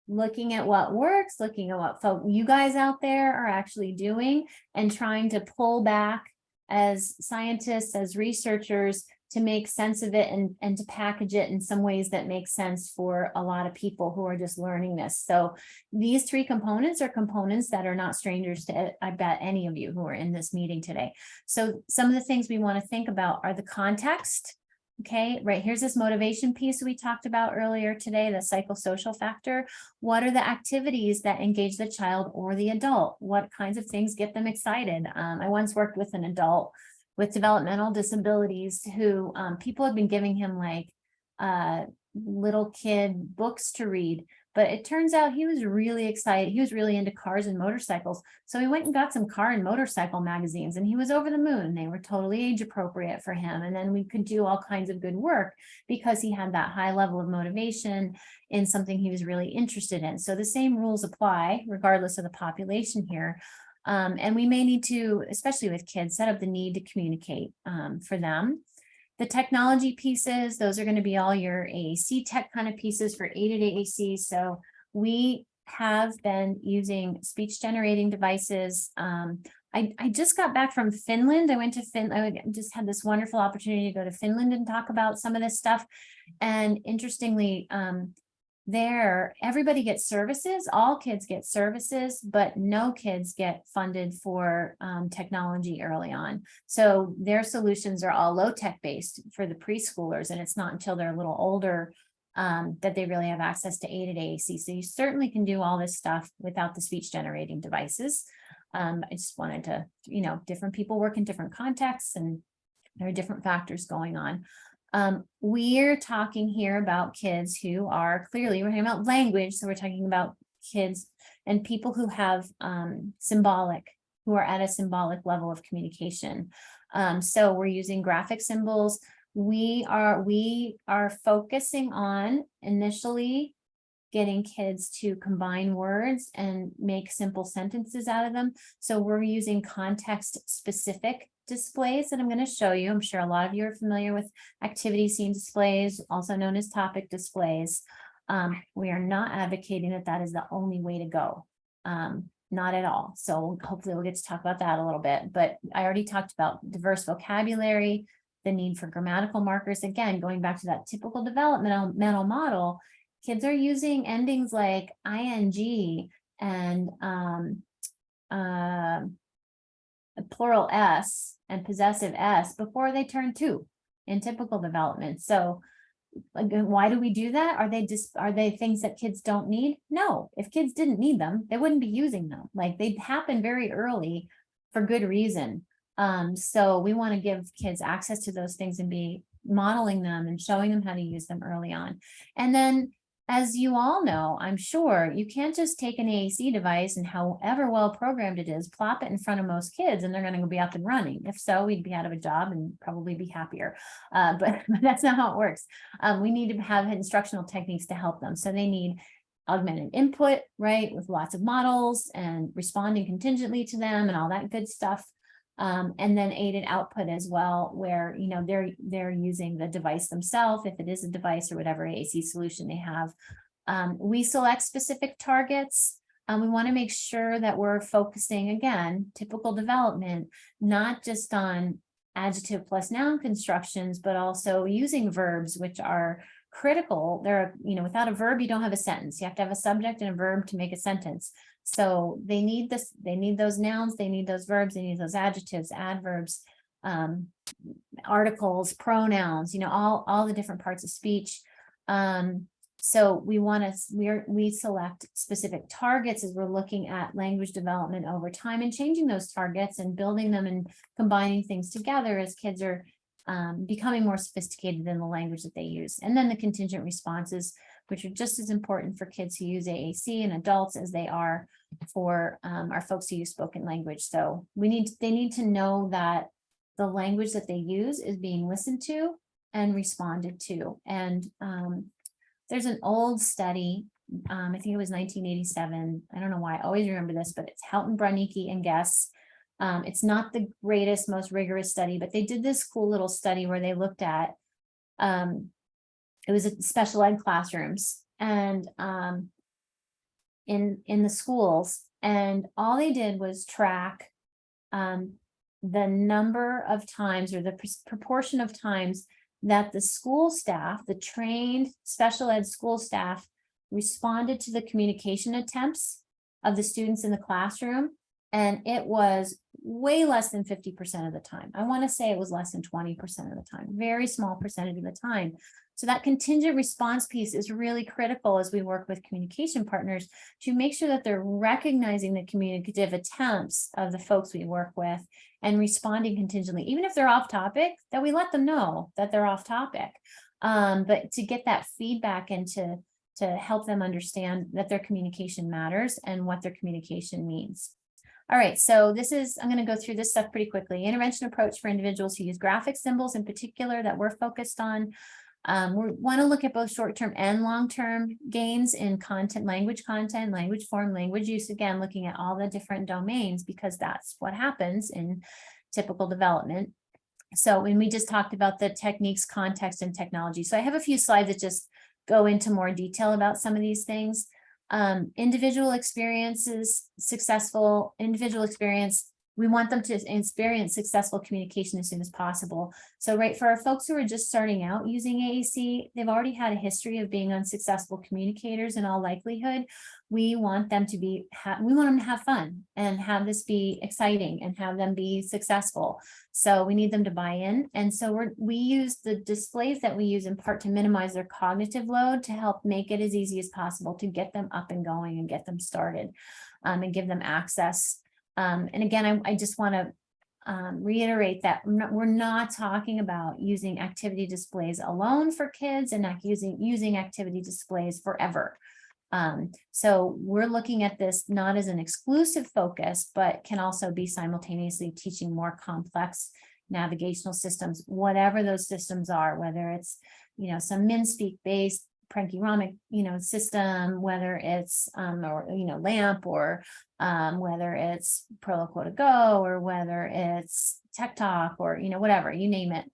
Speaker 2: looking at what works, looking at what you guys out there are actually doing, and trying to pull back as scientists, as researchers, to make sense of it and to package it in some ways that make sense for a lot of people who are just learning this. So these 3 components are components that are not strangers to, I bet, any of you who are in this meeting today. So some of the things we want to think about are the context. Okay, right, here's this motivation piece we talked about earlier today, the psychosocial factor. What are the activities that engage the child or the adult? What kinds of things get them excited? I once worked with an adult with developmental disabilities who people had been giving him like little kid books to read, but it turns out he was really excited. He was really into cars and motorcycles. So he went and got some car and motorcycle magazines, and he was over the moon. They were totally age appropriate for him. And then we could do all kinds of good work because he had that high level of motivation in something he was really interested in. So the same rules apply regardless of the population here. And we may need to, especially with kids, set up the need to communicate for them. The technology pieces, those are going to be all your AAC tech kind of pieces for aided AAC. So we have been using speech generating devices. I just got back from Finland. I went to Finland. I just had this wonderful opportunity to go to Finland and talk about some of this stuff. And interestingly, there, everybody gets services, all kids get services, but no kids get funded for technology early on. So their solutions are all low tech based for the preschoolers, and it's not until they're a little older that they really have access to aided AAC. So you certainly can do all this stuff without the speech generating devices. I just wanted to, different people work in different contexts, and there are different factors going on. We're talking here about kids who are clearly, we're talking about language. So we're talking about kids and people who have who are at a symbolic level of communication. So we're using graphic symbols. We are focusing on initially getting kids to combine words and make simple sentences out of them. So we're using context specific displays that I'm going to show you. I'm sure a lot of you are familiar with activity scene displays, also known as topic displays. We are not advocating that that is the only way to go. Not at all. So hopefully we'll get to talk about that a little bit, but I already talked about diverse vocabulary, the need for grammatical markers. Again, going back to that typical developmental model, kids are using endings like ing and plural s and possessive s before they turn 2 in typical development. So why do we do that? Are they things that kids don't need? No, if kids didn't need them, they wouldn't be using them. Like, they'd happen very early for good reason. So we want to give kids access to those things and be modeling them and showing them how to use them early on. And then, as you all know, I'm sure, you can't just take an AAC device and however well programmed it is, plop it in front of most kids and they're going to be up and running. If so, we'd be out of a job and probably be happier. But that's not how it works. We need to have instructional techniques to help them. So they need augmented input, right, with lots of models and responding contingently to them and all that good stuff. And then aided output as well, where they're using the device themselves, if it is a device or whatever AAC solution they have. We select specific targets. We want to make sure that we're focusing, again, typical development, not just on adjective plus noun constructions, but also using verbs, which are critical. Without a verb, you don't have a sentence. You have to have a subject and a verb to make a sentence. So they need this, they need those nouns, they need those verbs, they need those adjectives, adverbs, articles, pronouns, all the different parts of speech. So we select specific targets as we're looking at language development over time and changing those targets and building them and combining things together as kids are becoming more sophisticated in the language that they use. And then the contingent responses, which are just as important for kids who use AAC and adults as they are for our folks who use spoken language. So they need to know that the language that they use is being listened to and responded to. And there's an old study, I think it was 1987. I don't know why I always remember this, but it's Houghton, Branicki, and Guess. It's not the greatest, most rigorous study, but they did this cool little study where they looked at it was at special ed classrooms and in the schools, and all they did was track the number of times or the proportion of times that the school staff, the trained special ed school staff, responded to the communication attempts of the students in the classroom. And it was way less than 50% of the time. I want to say it was less than 20% of the time, very small percentage of the time. So that contingent response piece is really critical as we work with communication partners to make sure that they're recognizing the communicative attempts of the folks we work with and responding contingently, even if they're off topic, that we let them know that they're off topic. But to get that feedback and to help them understand that their communication matters and what their communication means. All right, so this is, I'm going to go through this stuff pretty quickly. Intervention approach for individuals who use graphic symbols in particular that we're focused on. We want to look at both short-term and long-term gains in content, language, language form, language use, again, looking at all the different domains because that's what happens in typical development. So when we just talked about the techniques, context, and technology. So I have a few slides that just go into more detail about some of these things. Individual experiences, individual experience, we want them to experience successful communication as soon as possible. So right, for our folks who are just starting out using AAC, they've already had a history of being unsuccessful communicators in all likelihood. We want them to we want them to have fun and have this be exciting and have them be successful. So we need them to buy in. And so we use the displays that we use in part to minimize their cognitive load to help make it as easy as possible to get them up and going and get them started and give them access. And again, I just want to reiterate that we're not talking about using activity displays alone for kids and not using activity displays forever. So we're looking at this not as an exclusive focus, but can also be simultaneously teaching more complex navigational systems, whatever those systems are, whether it's, some MinSpeak based panoramic, system, whether it's, or, LAMP, or whether it's Proloquo to Go, or whether it's Tech Talk, or, whatever, you name it.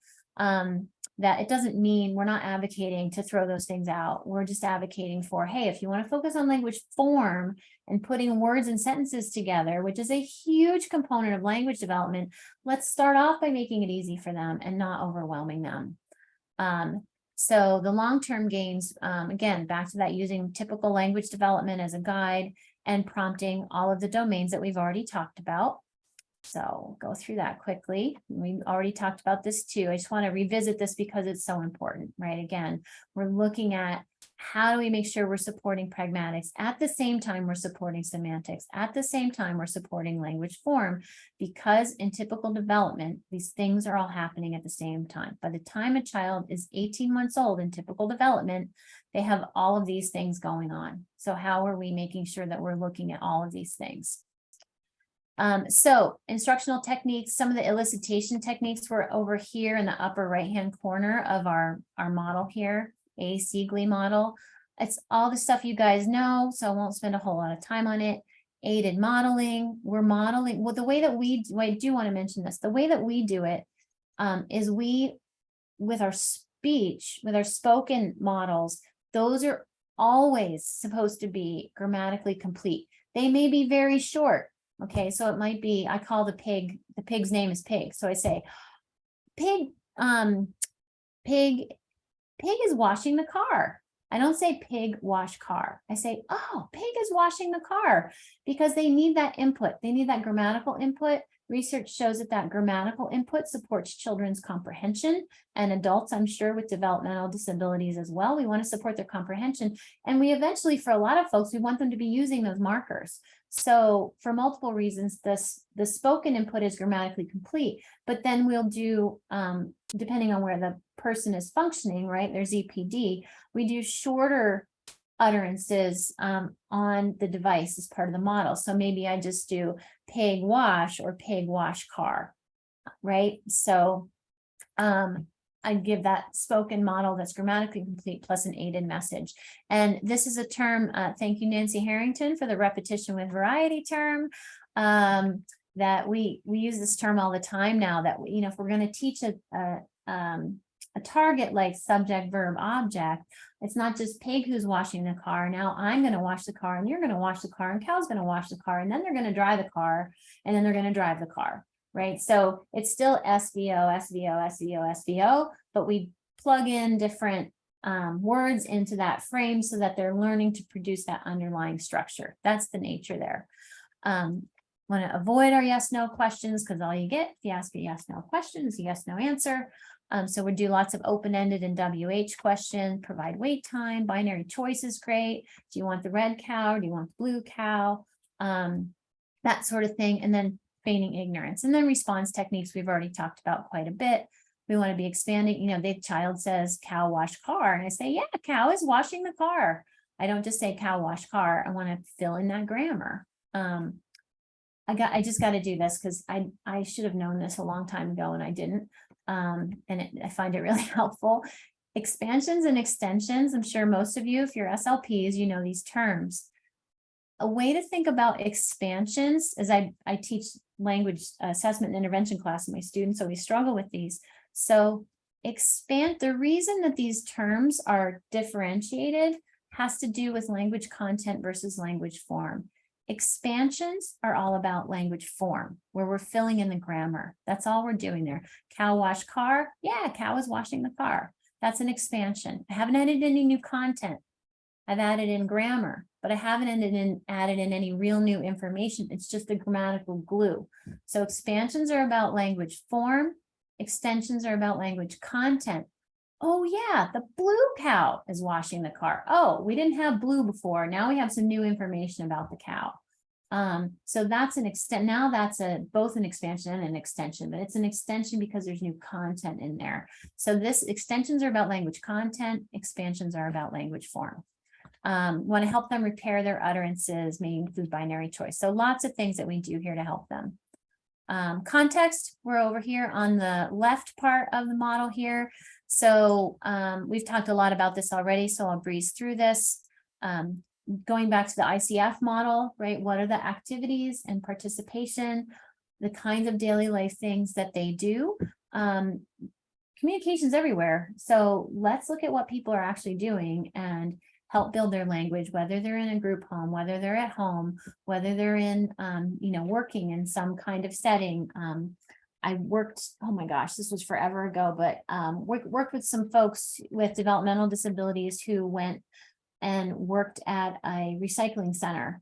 Speaker 2: That it doesn't mean we're not advocating to throw those things out. We're just advocating for, hey, if you want to focus on language form and putting words and sentences together, which is a huge component of language development, let's start off by making it easy for them and not overwhelming them. So the long-term gains, again, back to that, using typical language development as a guide and prompting all of the domains that we've already talked about. So go through that quickly. We already talked about this too. I just want to revisit this because it's so important, right? Again, we're looking at how do we make sure we're supporting pragmatics at the same time we're supporting semantics, at the same time we're supporting language form, because in typical development, these things are all happening at the same time. By the time a child is 18 months old in typical development, they have all of these things going on. So how are we making sure that we're looking at all of these things? So instructional techniques, some of the elicitation techniques were over here in the upper right-hand corner of our model here, AAC GLE model. It's all the stuff you guys know, so I won't spend a whole lot of time on it. Aided modeling, we're modeling, well, the way that I do want to mention this, the way that we do it is with our speech, with our spoken models, those are always supposed to be grammatically complete. They may be very short. Okay, so it might be, I call the pig's name is Pig. So I say, Pig is washing the car. I don't say pig wash car. I say, oh, Pig is washing the car, because they need that input. They need that grammatical input. Research shows that grammatical input supports children's comprehension, and adults, I'm sure, with developmental disabilities as well. We want to support their comprehension. And we eventually, for a lot of folks, we want them to be using those markers. So for multiple reasons, the spoken input is grammatically complete, but then we'll do, depending on where the person is functioning, right, there's EPD, we do shorter utterances on the device as part of the model. So maybe I just do pig wash or pig wash car, right? So I give that spoken model that's grammatically complete plus an aided message. And this is a term, thank you, Nancy Harrington, for the repetition with variety term, that we use this term all the time now, that, if we're going to teach a target like subject, verb, object, it's not just Pig who's washing the car. Now I'm going to wash the car, and you're going to wash the car, and Cal's going to wash the car, and then they're going to drive the car, and then they're going to drive the car. Right. So it's still SVO, SVO, SVO, SVO, but we plug in different words into that frame so that they're learning to produce that underlying structure. That's the nature there. Want to avoid our yes/no questions, because all you get if you ask a yes/no question is a yes/no answer. So we do lots of open-ended and WH questions, provide wait time, binary choice is great. Do you want the red cow? Do you want the blue cow? That sort of thing. And then feigning ignorance. And then response techniques we've already talked about quite a bit. We want to be expanding, the child says cow wash car. And I say, yeah, cow is washing the car. I don't just say cow wash car. I want to fill in that grammar. I just got to do this because I should have known this a long time ago and I didn't. I find it really helpful. Expansions and extensions. I'm sure most of you, if you're SLPs, you know these terms. A way to think about expansions, as I teach language assessment and intervention class, and my students always struggle with these. So the reason that these terms are differentiated has to do with language content versus language form. Expansions are all about language form, where we're filling in the grammar. That's all we're doing there. Cow wash car. Yeah, cow is washing the car. That's an expansion. I haven't added any new content. I've added in grammar, but I haven't added in any real new information. It's just the grammatical glue. So expansions are about language form. Extensions are about language content. Oh yeah, the blue cow is washing the car. Oh, we didn't have blue before. Now we have some new information about the cow. So that's an extent. Now that's both an expansion and an extension, but it's an extension because there's new content in there. So extensions are about language content. Expansions are about language form. Want to help them repair their utterances, may include binary choice. So lots of things that we do here to help them. Context, we're over here on the left part of the model here. So we've talked a lot about this already, so I'll breeze through this. Going back to the ICF model, right? What are the activities and participation, the kinds of daily life things that they do? Communication's everywhere. So let's look at what people are actually doing and help build their language, whether they're in a group home, whether they're at home, whether they're in, working in some kind of setting. I worked, oh my gosh, this was forever ago, but worked with some folks with developmental disabilities who went and worked at a recycling center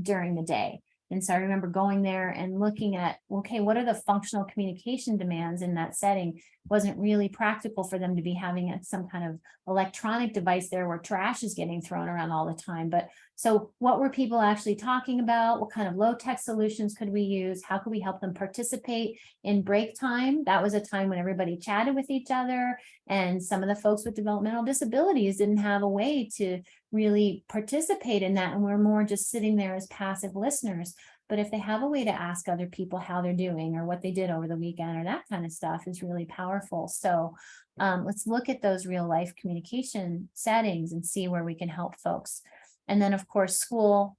Speaker 2: during the day. And so I remember going there and looking at, okay, what are the functional communication demands in that setting? Wasn't really practical for them to be having some kind of electronic device there where trash is getting thrown around all the time. But so what were people actually talking about? What kind of low-tech solutions could we use? How could we help them participate in break time? That was a time when everybody chatted with each other, and some of the folks with developmental disabilities didn't have a way to really participate in that, and we're more just sitting there as passive listeners. But if they have a way to ask other people how they're doing or what they did over the weekend or that kind of stuff is really powerful. So let's look at those real life communication settings and see where we can help folks. And then of course, school,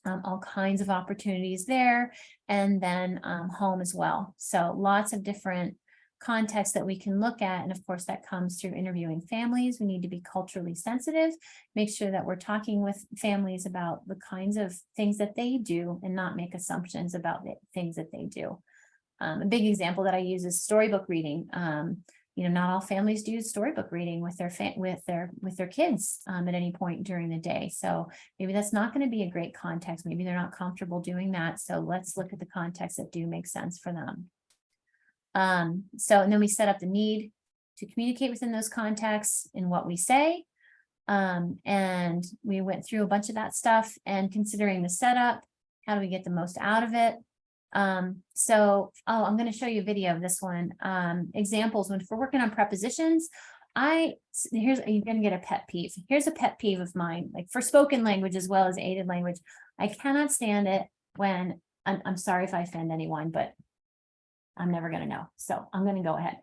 Speaker 2: all kinds of opportunities there, and then home as well. So lots of different contexts that we can look at. And of course, that comes through interviewing families. We need to be culturally sensitive, make sure that we're talking with families about the kinds of things that they do and not make assumptions about the things that they do. A big example that I use is storybook reading. Not all families do storybook reading with their kids at any point during the day. So maybe that's not going to be a great context. Maybe they're not comfortable doing that. So let's look at the contexts that do make sense for them. And then we set up the need to communicate within those contexts in what we say. And we went through a bunch of that stuff, and considering the setup, how do we get the most out of it? I'm going to show you a video of this one. Examples when we're working on prepositions. You're going to get a pet peeve. Here's a pet peeve of mine, like for spoken language as well as aided language. I cannot stand it when, I'm sorry if I offend anyone, but I'm never going to know. So I'm going to go ahead.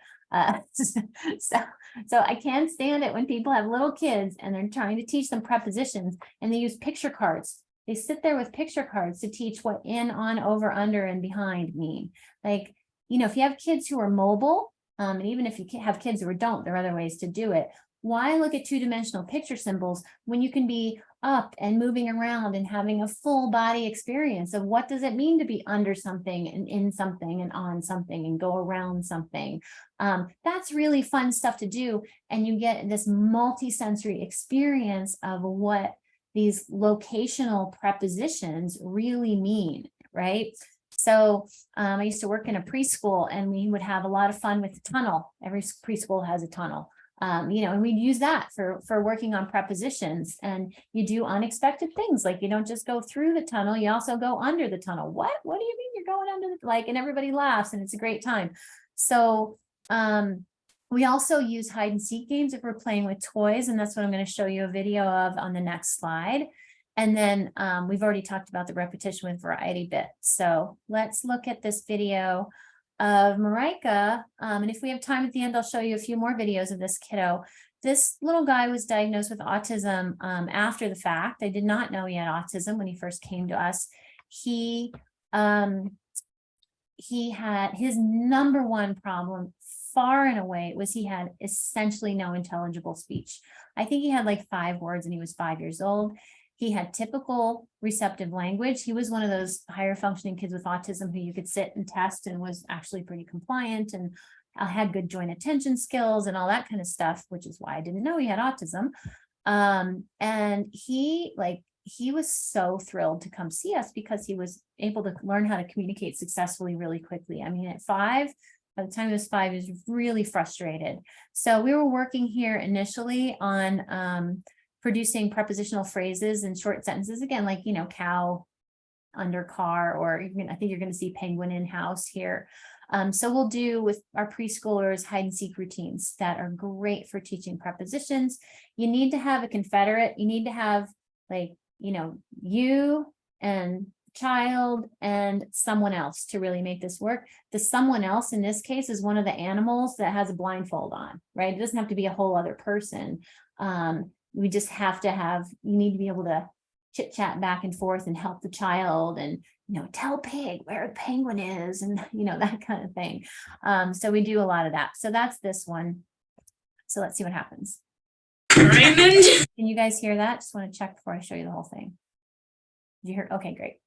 Speaker 2: So I can't stand it when people have little kids and they're trying to teach them prepositions and they use picture cards. They sit there with picture cards to teach what in, on, over, under, and behind mean. Like, if you have kids who are mobile, and even if you have kids who don't, there are other ways to do it. why look at two-dimensional picture symbols when you can be up and moving around and having a full body experience of what does it mean to be under something and in something and on something and go around something. That's really fun stuff to do. And you get this multi-sensory experience of what these locational prepositions really mean, right? So I used to work in a preschool, and we would have a lot of fun with the tunnel. Every preschool has a tunnel. And we'd use that for working on prepositions, and you do unexpected things. Like you don't just go through the tunnel, you also go under the tunnel. What do you mean you're going under the, and everybody laughs and it's a great time. So we also use hide and seek games if we're playing with toys, and that's what I'm going to show you a video of on the next slide. And then we've already talked about the repetition with variety bit. So let's look at this video of Marika. And if we have time at the end, I'll show you a few more videos of this kiddo. This little guy was diagnosed with autism after the fact. I did not know he had autism when he first came to us. He had his number one problem far and away was he had essentially no intelligible speech. I think he had like 5 words and he was 5 years old. He had typical receptive language. He was one of those higher functioning kids with autism who you could sit and test and was actually pretty compliant and had good joint attention skills and all that kind of stuff, which is why I didn't know he had autism. And he was so thrilled to come see us because he was able to learn how to communicate successfully really quickly. I mean, at 5, by the time he was 5, he was really frustrated. So we were working here initially on producing prepositional phrases and short sentences, again, like, cow under car, or I think you're going to see penguin in house here. So we'll do with our preschoolers hide and seek routines that are great for teaching prepositions. You need to have a confederate. You need to have you and child and someone else to really make this work. The someone else in this case is one of the animals that has a blindfold on, right? It doesn't have to be a whole other person. We just have to you need to be able to chit chat back and forth and help the child and, tell pig where the penguin is and, that kind of thing. So we do a lot of that. So that's this one. So let's see what happens.
Speaker 4: Raymond.
Speaker 2: Can you guys hear that? Just want to check before I show you the whole thing. Did you hear? Okay, great.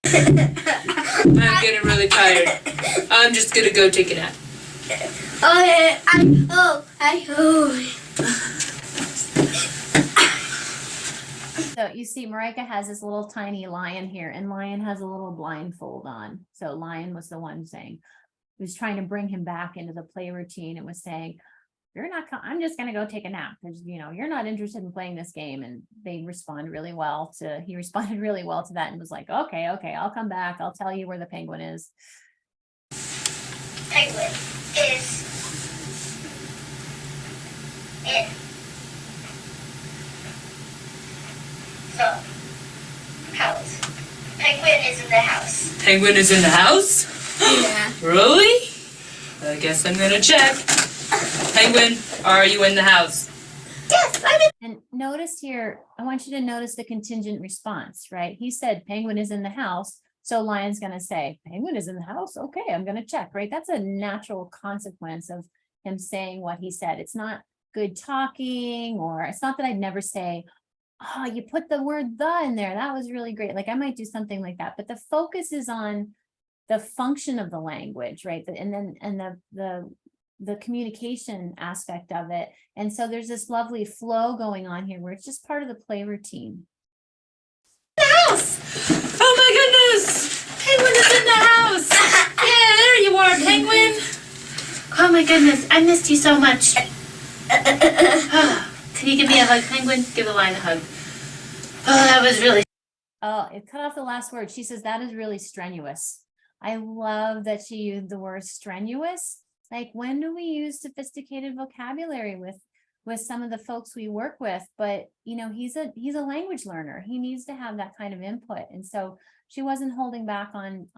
Speaker 4: I'm getting really tired. I'm just gonna go take a nap.
Speaker 2: So you see Marika has this little tiny lion here, and lion has a little blindfold on. So lion was the one saying, was trying to bring him back into the play routine and was saying, I'm just going to go take a nap because, you're not interested in playing this game. And he responded really well to that and was like, okay, I'll come back. I'll tell you where the penguin is.
Speaker 5: Penguin is in the house. Penguin is in the house.
Speaker 4: Penguin is in the house?
Speaker 5: Yeah.
Speaker 4: Really? I guess I'm gonna check. Penguin, are you in the house?
Speaker 5: Yes, I'm in.
Speaker 2: And notice here, I want you to notice the contingent response, right? He said, penguin is in the house. So lion's going to say, penguin is in the house. Okay, I'm going to check, right? That's a natural consequence of him saying what he said. It's not good talking, or it's not that I'd never say, oh, you put the word the in there. That was really great. Like I might do something like that, but the focus is on the function of the language, right? And the communication aspect of it. And so there's this lovely flow going on here where it's just part of the play routine.
Speaker 4: House! Oh my goodness! Penguin is in the house! Yeah, there you are, Penguin! Oh my goodness, I missed you so much. Can you give me a hug, Penguin? Give the lion a hug. Oh, that was really...
Speaker 2: Oh, it cut off the last word. She says, that is really strenuous. I love that she used the word strenuous. Like, when do we use sophisticated vocabulary with some of the folks we work with? But, he's a language learner. He needs to have that kind of input. And so she wasn't holding back on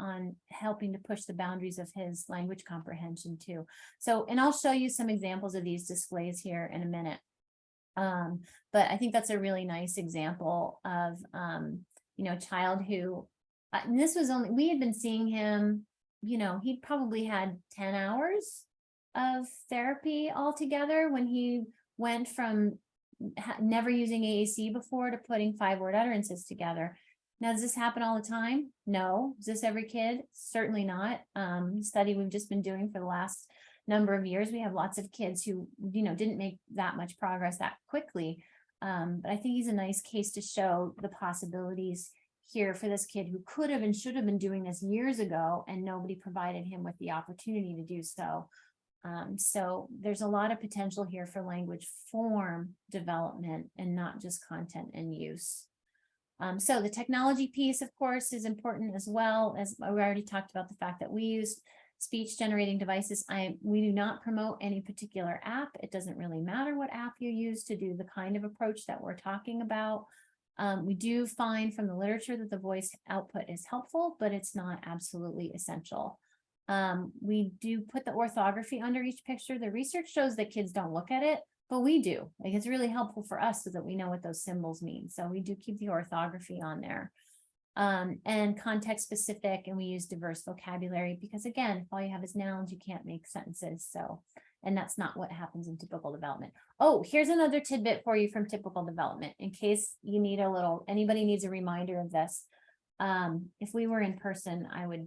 Speaker 2: helping to push the boundaries of his language comprehension too. So, and I'll show you some examples of these displays here in a minute. But I think that's a really nice example of, a child who, and this was we had been seeing him, he probably had 10 hours of therapy altogether when he went from never using AAC before to putting 5-word utterances together. Now, does this happen all the time? No. Is this every kid? Certainly not. Study we've just been doing for the last number of years, we have lots of kids who, didn't make that much progress that quickly. But I think he's a nice case to show the possibilities here for this kid who could have and should have been doing this years ago, and nobody provided him with the opportunity to do so. So there's a lot of potential here for language form development and not just content and use. So the technology piece, of course, is important as well. As we already talked about the fact that we use speech generating devices. We do not promote any particular app. It doesn't really matter what app you use to do the kind of approach that we're talking about. We do find from the literature that the voice output is helpful, but it's not absolutely essential. We do put the orthography under each picture. The research shows that kids don't look at it, but we do. Like, it's really helpful for us so that we know what those symbols mean. So we do keep the orthography on there. And context specific, and we use diverse vocabulary because, again, if all you have is nouns, you can't make sentences. So, and that's not what happens in typical development. Oh, here's another tidbit for you from typical development in case you need anybody needs a reminder of this. If we were in person, I would,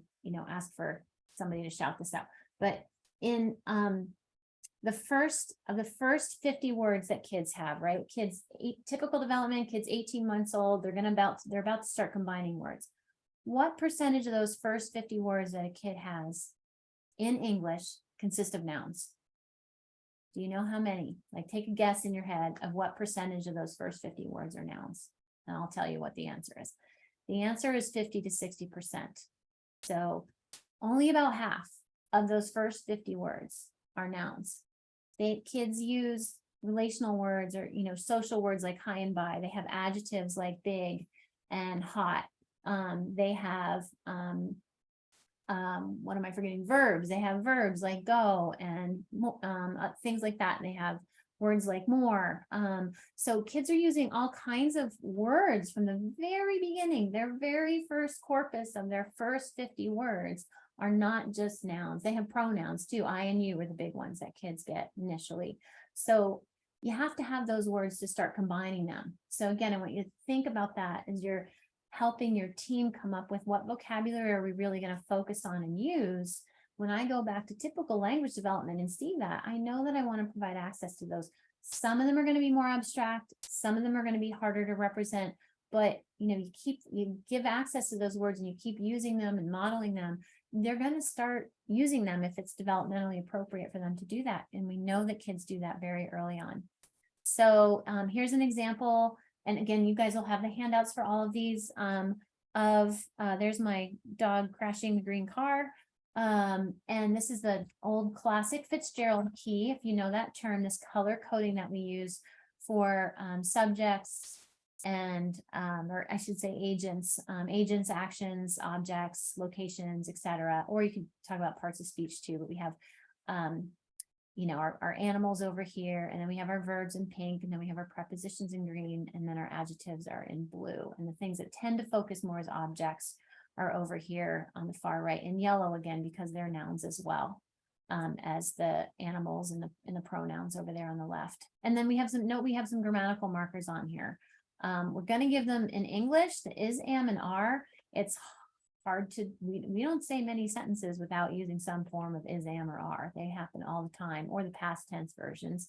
Speaker 2: ask for somebody to shout this out. But in the first 50 words that kids have, right? Typical development, kids 18 months old, they're about to start combining words. What percentage of those first 50 words that a kid has in English consist of nouns? Do you know how many? Like, take a guess in your head of what percentage of those first 50 words are nouns. And I'll tell you what the answer is. The answer is 50 to 60%. So only about half of those first 50 words are nouns. Kids use relational words or, social words like high and by. They have adjectives like big and hot. They have, what am I forgetting? Verbs. They have verbs like go and things like that. And they have words like more. So kids are using all kinds of words from the very beginning. Their very first corpus of their first 50 words are not just nouns. They have pronouns too. I and you are the big ones that kids get initially. So you have to have those words to start combining them. So again, I want you to think about that as you're helping your team come up with what vocabulary are we really going to focus on and use. When I go back to typical language development and see that, I know that I want to provide access to those. Some of them are going to be more abstract. Some of them are going to be harder to represent, but you give access to those words and you keep using them and modeling them. They're going to start using them if it's developmentally appropriate for them to do that. And we know that kids do that very early on. So here's an example. And again, you guys will have the handouts for all of these there's my dog crashing the green car. And this is the old classic Fitzgerald key. If you know that term, this color coding that we use for subjects and or I should say agents, actions, objects, locations, etc. Or you can talk about parts of speech too, but we have our animals over here, and then we have our verbs in pink, and then we have our prepositions in green, and then our adjectives are in blue. And the things that tend to focus more as objects are over here on the far right in yellow, again, because they're nouns as well as the animals and the pronouns over there on the left. And then we have some grammatical markers on here. We're going to give them in English, the is, am, and are. It's hard to, we don't say many sentences without using some form of is, am, or are. They happen all the time, or the past tense versions.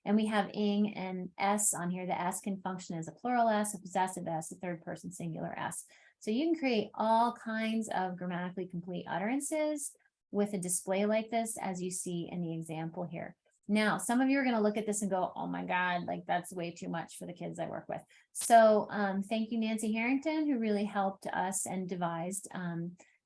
Speaker 2: And we have ing and s on here. The s can function as a plural s, a possessive s, a third person singular s. So you can create all kinds of grammatically complete utterances with a display like this, as you see in the example here. Now, some of you are going to look at this and go, oh my God, like that's way too much for the kids I work with. So thank you, Nancy Harrington, who really helped us and devised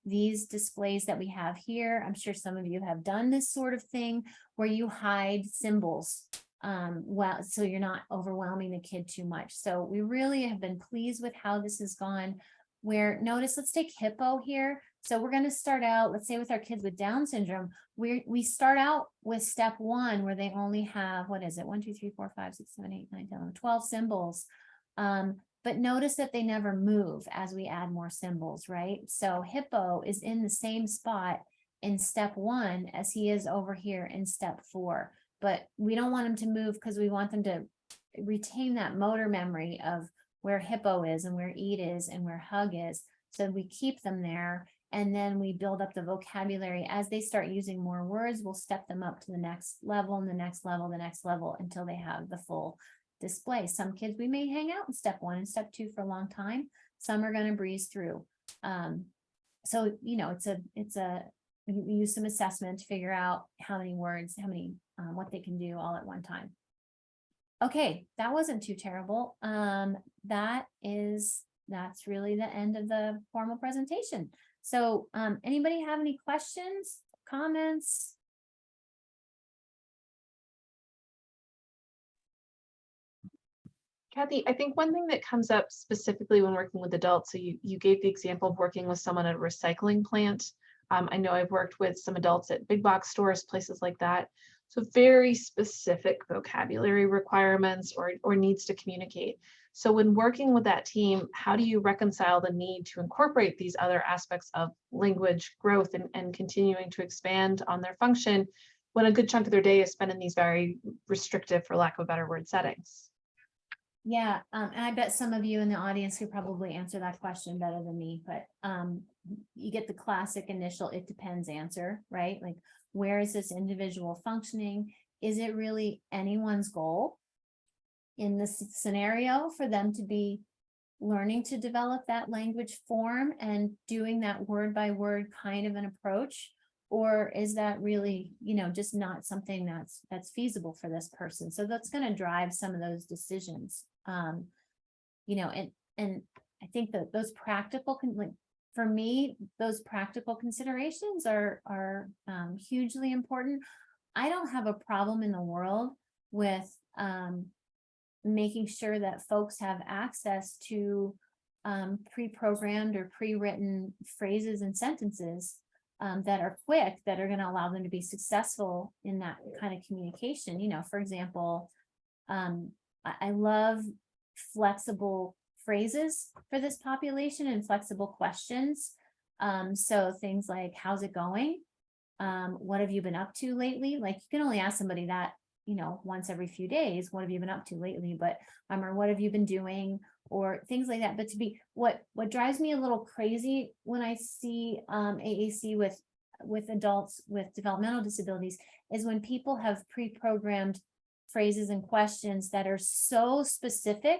Speaker 2: these displays that we have here. I'm sure some of you have done this sort of thing where you hide symbols so you're not overwhelming the kid too much. So we really have been pleased with how this has gone. Where notice, let's take hippo here. So we're going to start out, let's say with our kids with Down syndrome, we start out with step 1 where they only have, 1, 2, 3, 4, 5, 6, 7, 8, 9, 10, 11, 12 symbols. But notice that they never move as we add more symbols, right? So hippo is in the same spot in step 1 as he is over here in step 4. but we don't want them to move because we want them to retain that motor memory of where hippo is and where eat is and where hug is. So we keep them there, and then we build up the vocabulary. As they start using more words, we'll step them up to the next level and the next level, the next level, until they have the full display. Some kids, we may hang out in step 1 and step 2 for a long time. Some are going to breeze through. So, you know, you use some assessment to figure out how many words, what they can do all at one time. Okay, that wasn't too terrible. That's really the end of the formal presentation. So anybody have any questions, comments?
Speaker 1: Cathy, I think one thing that comes up specifically when working with adults, so you gave the example of working with someone at a recycling plant. I know I've worked with some adults at big box stores, places like that. So very specific vocabulary requirements or needs to communicate. So when working with that team, how do you reconcile the need to incorporate these other aspects of language growth and continuing to expand on their function when a good chunk of their day is spent in these very restrictive, for lack of a better word, settings?
Speaker 2: Yeah, and I bet some of you in the audience could probably answer that question better than me, but you get the classic initial "it depends" answer, right? Like, where is this individual functioning? Is it really anyone's goal in this scenario for them to be learning to develop that language form and doing that word by word kind of an approach? Or is that really, you know, just not something that's feasible for this person? So that's going to drive some of those decisions. You know, and I think that those practical, for me, those practical considerations are hugely important. I don't have a problem in the world with making sure that folks have access to pre-programmed or pre-written phrases and sentences that are quick, that are going to allow them to be successful in that kind of communication. You know, for example, I love flexible phrases for this population and flexible questions. So things like, how's it going? What have you been up to lately? Like, you can only ask somebody that, you know, once every few days, what have you been up to lately? But or what have you been doing? Or things like that. But to be what drives me a little crazy when I see AAC with adults with developmental disabilities is when people have pre-programmed phrases and questions that are so specific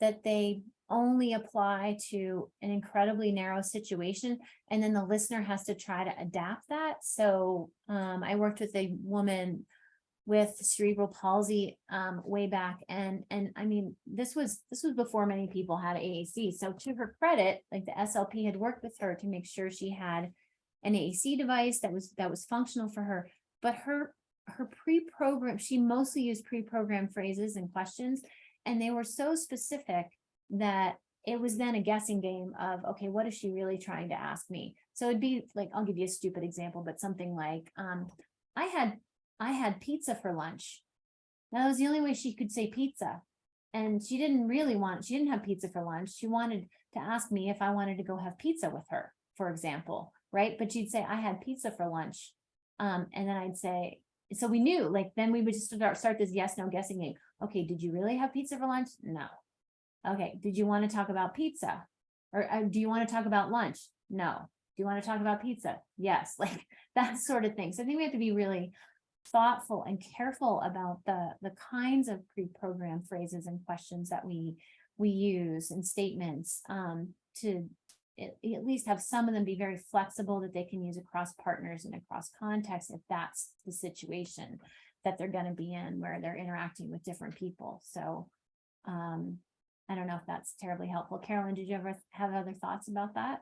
Speaker 2: that they only apply to an incredibly narrow situation, and then the listener has to try to adapt that. So I worked with a woman with cerebral palsy way back, and I mean, this was before many people had AAC. So to her credit, like, the SLP had worked with her to make sure she had an AAC device that was functional for her. But her pre-program, she mostly used pre-programmed phrases and questions, and they were so specific that it was then a guessing game of, okay, what is she really trying to ask me? So it'd be like, I'll give you a stupid example, but something like, I had pizza for lunch. Now, that was the only way she could say pizza. And she didn't have pizza for lunch. She wanted to ask me if I wanted to go have pizza with her, for example, right? But she'd say, I had pizza for lunch. And then I'd say, so we knew, like, then we would just start this yes, no guessing game. Okay, did you really have pizza for lunch? No. Okay, did you want to talk about pizza? Or do you want to talk about lunch? No. Do you want to talk about pizza? Yes, like that sort of thing. So I think we have to be really thoughtful and careful about the kinds of pre-programmed phrases and questions that we use and statements to at least have some of them be very flexible, that they can use across partners and across contexts if that's the situation that they're going to be in, where they're interacting with different people. So I don't know if that's terribly helpful. Carolyn, did you ever have other thoughts about that?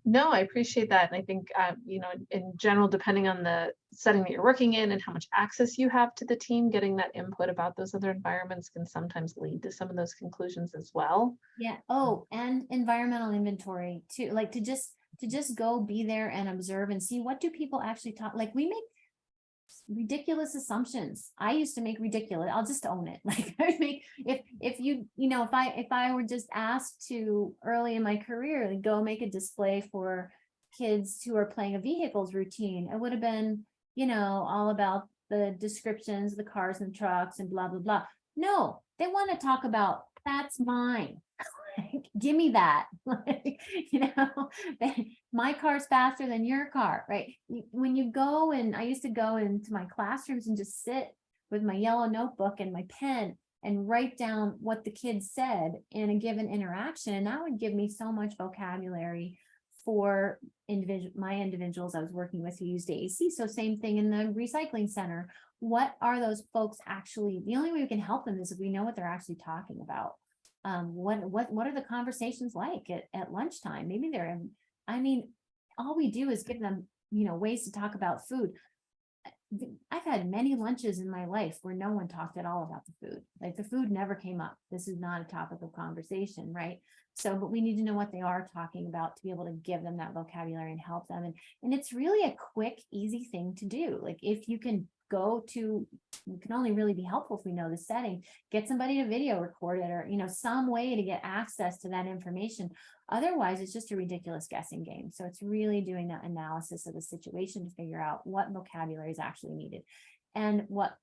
Speaker 1: No, I appreciate that. And I think, you know, in general, depending on the setting that you're working in and how much access you have to the team, getting that input about those other environments can sometimes lead to some of those conclusions as well.
Speaker 2: Yeah. Oh, and environmental inventory too, like to just go be there and observe and see, what do people actually talk, like, we make ridiculous assumptions. I used to make ridiculous, I'll just own it. Like, I make, if you know, if I were just asked to early in my career, go make a display for kids who are playing a vehicles routine, it would have been, you know, all about the descriptions, the cars and trucks and blah, blah, blah. No, they want to talk about, that's mine. Give me that. You know, my car's faster than your car, right? When you go, and I used to go into my classrooms and just sit with my yellow notebook and my pen and write down what the kids said in a given interaction. And that would give me so much vocabulary for my individuals I was working with who used AAC. So same thing in the recycling center. What are those folks actually, the only way we can help them is if we know what they're actually talking about. What are the conversations like at lunchtime? Maybe they're in, I mean, all we do is give them, you know, ways to talk about food. I've had many lunches in my life where no one talked at all about the food. Like the food never came up. This is not a topic of conversation, right? So, but we need to know what they are talking about to be able to give them that vocabulary and help them. And it's really a quick, easy thing to do. Like if you can go to, you can only really be helpful if we know the setting, get somebody to video record it, or, you know, some way to get access to that information. Otherwise, it's just a ridiculous guessing game. So it's really doing that analysis of the situation to figure out what vocabulary is actually needed and what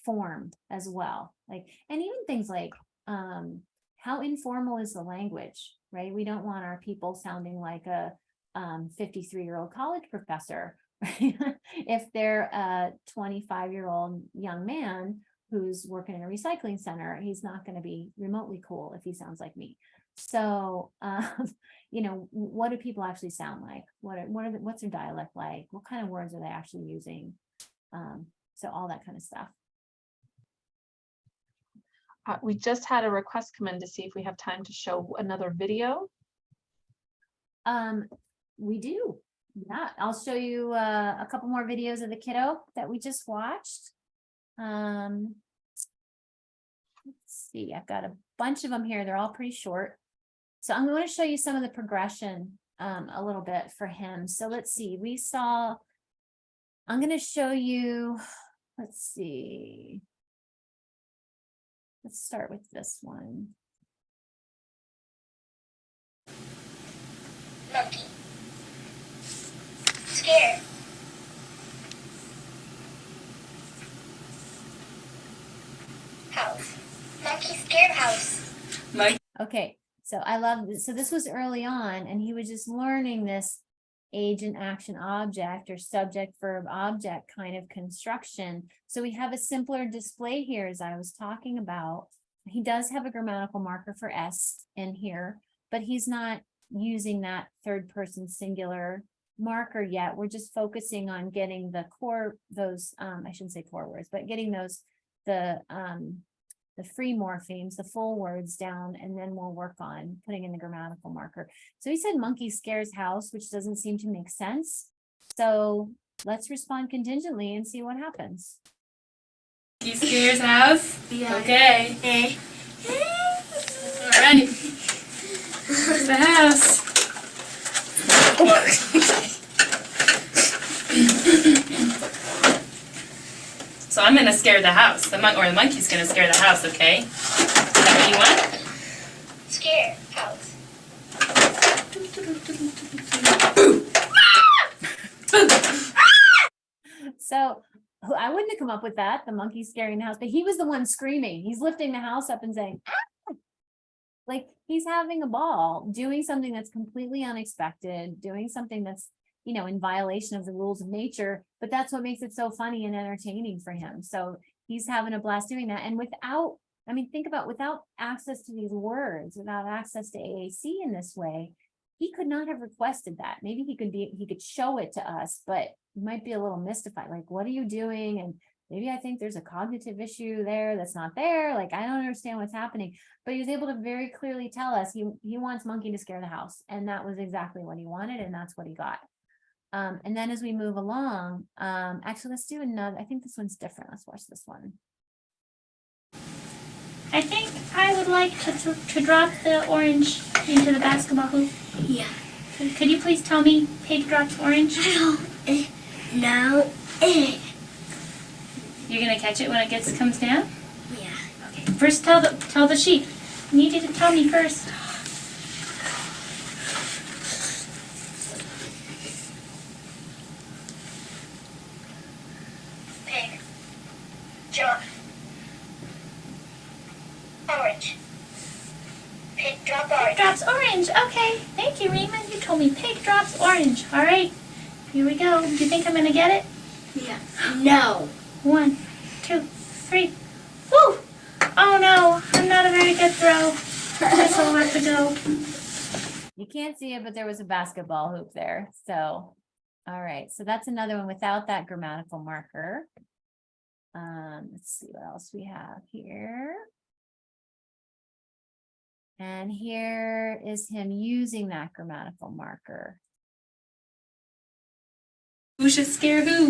Speaker 2: form as well. Like, and even things like, how informal is the language, right? We don't want our people sounding like a 53-year-old college professor. If they're a 25-year-old young man who's working in a recycling center, he's not going to be remotely cool if he sounds like me. So, you know, what do people actually sound like? What's their dialect like? What kind of words are they actually using? So all that kind of stuff.
Speaker 1: We just had a request come in to see if we have time to show another video.
Speaker 2: We do. Yeah, I'll show you a couple more videos of the kiddo that we just watched. Let's see, I've got a bunch of them here. They're all pretty short. So I'm going to show you some of the progression a little bit for him. So let's see, I'm going to show you, let's see. Let's start with this one.
Speaker 5: Monkey. Scared. House. Monkey scared house.
Speaker 2: Okay, so I love this. So this was early on, and he was just learning this agent, action, object, or subject, verb, object kind of construction. So we have a simpler display here, as I was talking about. He does have a grammatical marker for S in here, but he's not using that third person singular marker yet. We're just focusing on getting the core, those, I shouldn't say core words, but getting those, the free morphemes, the full words down, and then we'll work on putting in the grammatical marker. So he said monkey scares house, which doesn't seem to make sense. So let's respond contingently and see what happens.
Speaker 4: Monkey scares house?
Speaker 5: Yeah.
Speaker 4: Okay.
Speaker 5: Eh.
Speaker 4: All right. Where's the house? So I'm gonna scare the house. The monkey's gonna scare the house, okay? Is that what you want?
Speaker 5: Scared house.
Speaker 2: So I wouldn't have come up with that, the monkey scaring the house, but he was the one screaming. He's lifting the house up and saying, ah! Like he's having a ball, doing something that's completely unexpected, doing something that's, you know, in violation of the rules of nature, but that's what makes it so funny and entertaining for him. So he's having a blast doing that. And without, I mean, think about without access to these words, without access to AAC in this way, he could not have requested that. Maybe he could show it to us, but he might be a little mystified. Like, what are you doing? And maybe I think there's a cognitive issue there that's not there. Like, I don't understand what's happening. But he was able to very clearly tell us he wants monkey to scare the house. And that was exactly what he wanted. And that's what he got. And then as we move along, actually, let's do another. I think this one's different. Let's watch this one.
Speaker 4: I think I would like to drop the orange into the basketball hoop.
Speaker 5: Yeah.
Speaker 4: Could you please tell me, Pig drops orange?
Speaker 5: No.
Speaker 4: You're gonna catch it when it comes down?
Speaker 5: Yeah.
Speaker 4: Okay. First, tell the sheep. I need you to tell me first. drops orange. Okay, thank you, Raymond. You told me pig drops orange. All right, here we go. Do you think I'm gonna get it?
Speaker 5: Yeah. No.
Speaker 4: 1, 2, 3. Woo! Oh no, I'm not a very good throw. Guess I'll have to go.
Speaker 2: You can't see it, but there was a basketball hoop there. So, all right. So that's another one without that grammatical marker. Let's see what else we have here. And here is him using that grammatical marker.
Speaker 4: Who should scare who?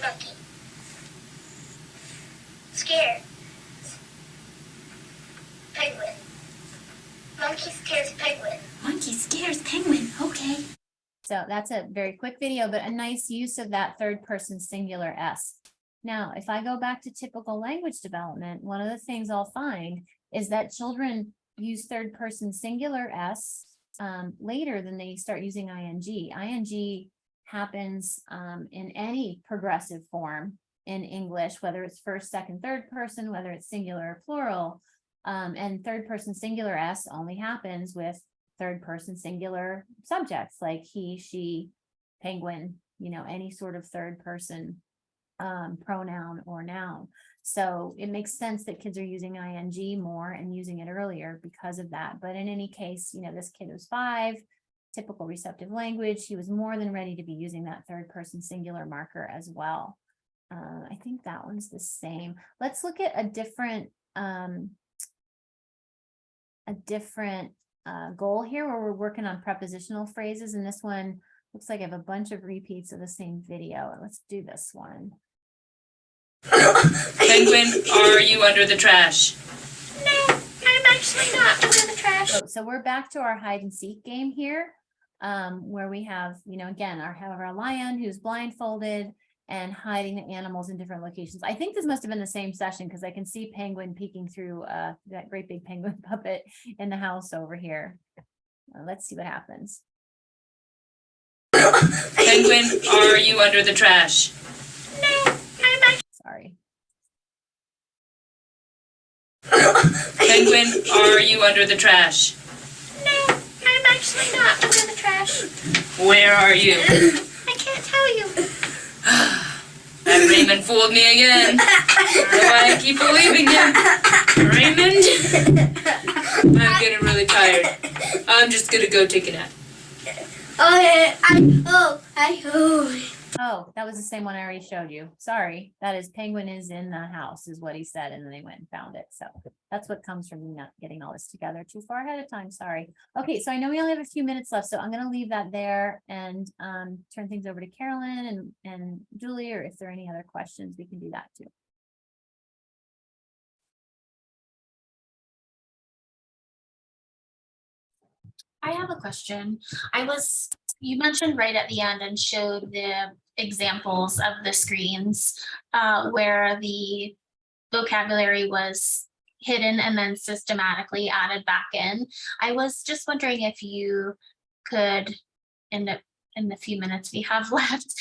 Speaker 5: Monkey. Scared. Penguin. Monkey scares penguin.
Speaker 4: Monkey scares penguin. Okay.
Speaker 2: So that's a very quick video, but a nice use of that third person singular S. Now, if I go back to typical language development, one of the things I'll find is that children use third person singular S later than they start using ing. Ing happens in any progressive form in English, whether it's first, second, third person, whether it's singular or plural. And third person singular S only happens with third person singular subjects like he, she, penguin, any sort of third person pronoun or noun. So it makes sense that kids are using ing more and using it earlier because of that. But in any case, this kid was 5, typical receptive language. He was more than ready to be using that third person singular marker as well. I think that one's the same. Let's look at a different goal here where we're working on prepositional phrases. And this one looks like I have a bunch of repeats of the same video. Let's do this one.
Speaker 6: Penguin, are you under the trash?
Speaker 4: No, I'm actually not under the trash.
Speaker 2: So we're back to our hide and seek game here, where we have, again, our lion who's blindfolded and hiding the animals in different locations. I think this must have been the same session because I can see Penguin peeking through that great big penguin puppet in the house over here. Let's see what happens.
Speaker 6: Penguin, are you under the trash?
Speaker 4: No, I'm actually.
Speaker 2: Sorry.
Speaker 6: Penguin, are you under the trash?
Speaker 4: No, I'm actually not under the trash.
Speaker 6: Where are you?
Speaker 4: I can't tell you.
Speaker 6: That Raymond fooled me again. Why I keep believing him? Raymond? I'm getting really tired. I'm just gonna go take a nap.
Speaker 2: Oh, that was the same one I already showed you. Sorry. That is penguin is in the house is what he said. And then they went and found it. So that's what comes from me not getting all this together too far ahead of time. Sorry. Okay. So I know we only have a few minutes left, so I'm going to leave that there and turn things over to Carolyn and Julie, or if there are any other questions, we can do that too.
Speaker 7: I have a question. You mentioned right at the end and showed the examples of the screens where the vocabulary was hidden and then systematically added back in. I was just wondering if you could, in the few minutes we have left,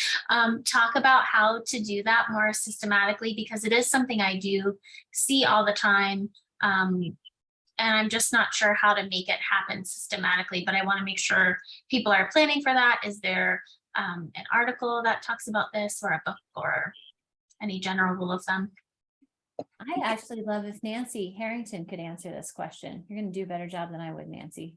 Speaker 7: talk about how to do that more systematically, because it is something I do see all the time. And I'm just not sure how to make it happen systematically, but I want to make sure people are planning for that. Is there an article that talks about this, or a book, or any general rule of thumb?
Speaker 2: I actually love if Nancy Harrington could answer this question. You're going to do a better job than I would, Nancy.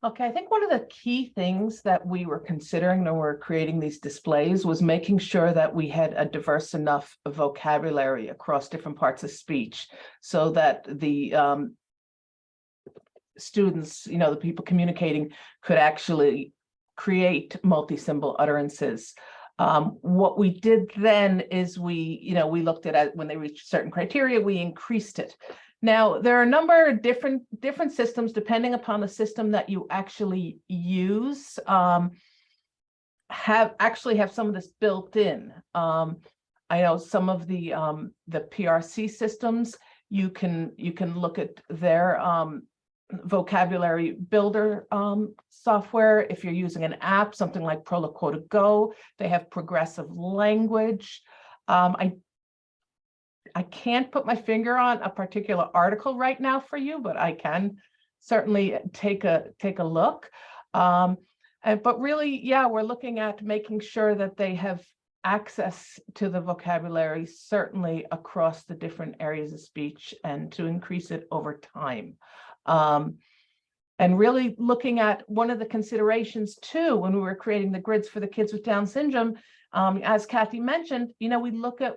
Speaker 8: Okay, I think one of the key things that we were considering when we were creating these displays was making sure that we had a diverse enough vocabulary across different parts of speech so that the students, the people communicating, could actually create multi-symbol utterances. What we did then is we looked at it when they reached certain criteria, we increased it. Now, there are a number of different systems, depending upon the system that you actually use, have some of this built in. I know some of the PRC systems, you can look at their vocabulary builder software. If you're using an app, something like Prolakota Go, they have progressive language. I can't put my finger on a particular article right now for you, but I can certainly take a look. But really, yeah, we're looking at making sure that they have access to the vocabulary, certainly across the different areas of speech, and to increase it over time. And really looking at one of the considerations too, when we were creating the grids for the kids with Down syndrome, as Cathy mentioned, we look at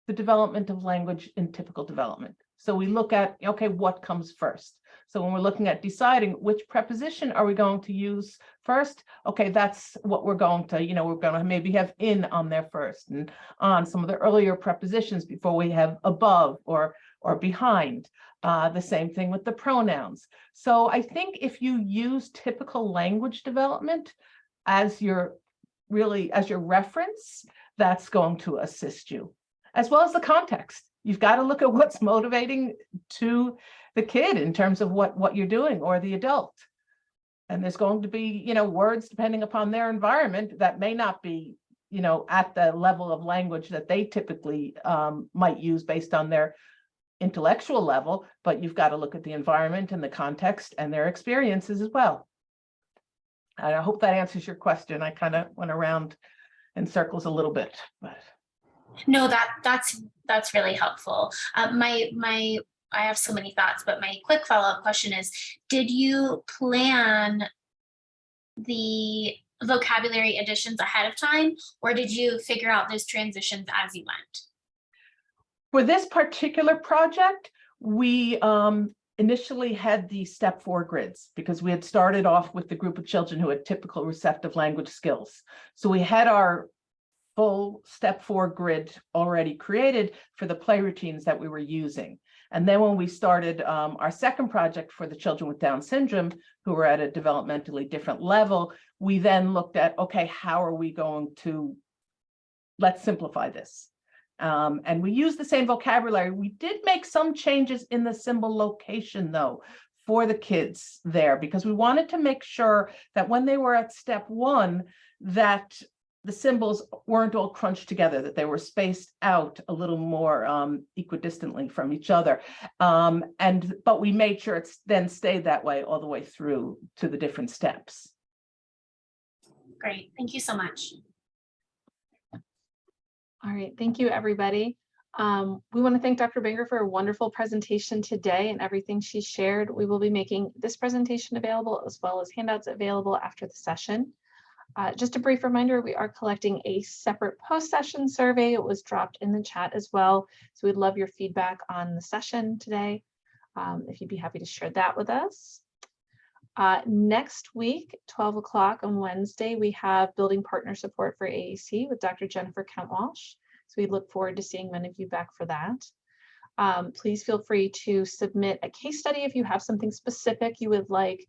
Speaker 8: the development of language in typical development. So we look at, okay, what comes first? So when we're looking at deciding which preposition are we going to use first, okay, that's what we're going to, we're going to maybe have in on there first, and on some of the earlier prepositions before we have above or behind. The same thing with the pronouns. So I think if you use typical language development as your reference, that's going to assist you, as well as the context. You've got to look at what's motivating to the kid in terms of what you're doing, or the adult. And there's going to be, words depending upon their environment that may not be, at the level of language that they typically might use based on their intellectual level, but you've got to look at the environment and the context and their experiences as well. And I hope that answers your question. I kind of went around in circles a little bit, but.
Speaker 7: No, that's really helpful. I have so many thoughts, but my quick follow-up question is, did you plan the vocabulary additions ahead of time, or did you figure out those transitions as you went?
Speaker 8: For this particular project, we initially had the step 4 grids, because we had started off with the group of children who had typical receptive language skills. So we had our full step 4 grid already created for the play routines that we were using. And then when we started our second project for the children with Down syndrome, who were at a developmentally different level, we then looked at, okay, how are we going to, let's simplify this. And we used the same vocabulary. We did make some changes in the symbol location, though, for the kids there, because we wanted to make sure that when they were at step 1, that the symbols weren't all crunched together, that they were spaced out a little more equidistantly from each other. But we made sure it's then stayed that way all the way through to the different steps.
Speaker 7: Great, thank you so much.
Speaker 1: All right, thank you, everybody. We want to thank Dr. Binger for a wonderful presentation today and everything she shared. We will be making this presentation available, as well as handouts available after the session. Just a brief reminder, we are collecting a separate post-session survey. It was dropped in the chat as well. So we'd love your feedback on the session today, if you'd be happy to share that with us. Next week, 12 o'clock on Wednesday, we have Building Partner Support for AAC with Dr. Jennifer Kent-Walsh. So we look forward to seeing many of you back for that. Please feel free to submit a case study if you have something specific you would like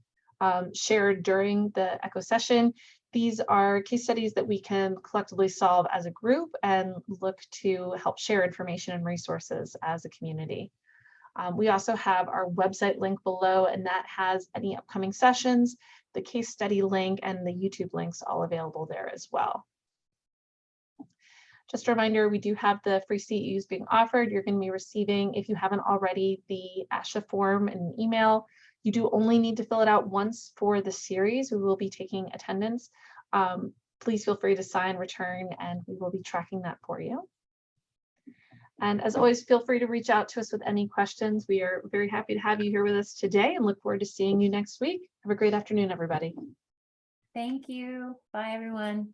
Speaker 1: shared during the ECHO session. These are case studies that we can collectively solve as a group and look to help share information and resources as a community. We also have our website link below, and that has any upcoming sessions, the case study link, and the YouTube links all available there as well. Just a reminder, we do have the free CEUs being offered. You're going to be receiving, if you haven't already, the ASHA form in an email. You do only need to fill it out once for the series. We will be taking attendance. Please feel free to sign, return, and we will be tracking that for you. And as always, feel free to reach out to us with any questions. We are very happy to have you here with us today and look forward to seeing you next week. Have a great afternoon, everybody.
Speaker 2: Thank you. Bye, everyone.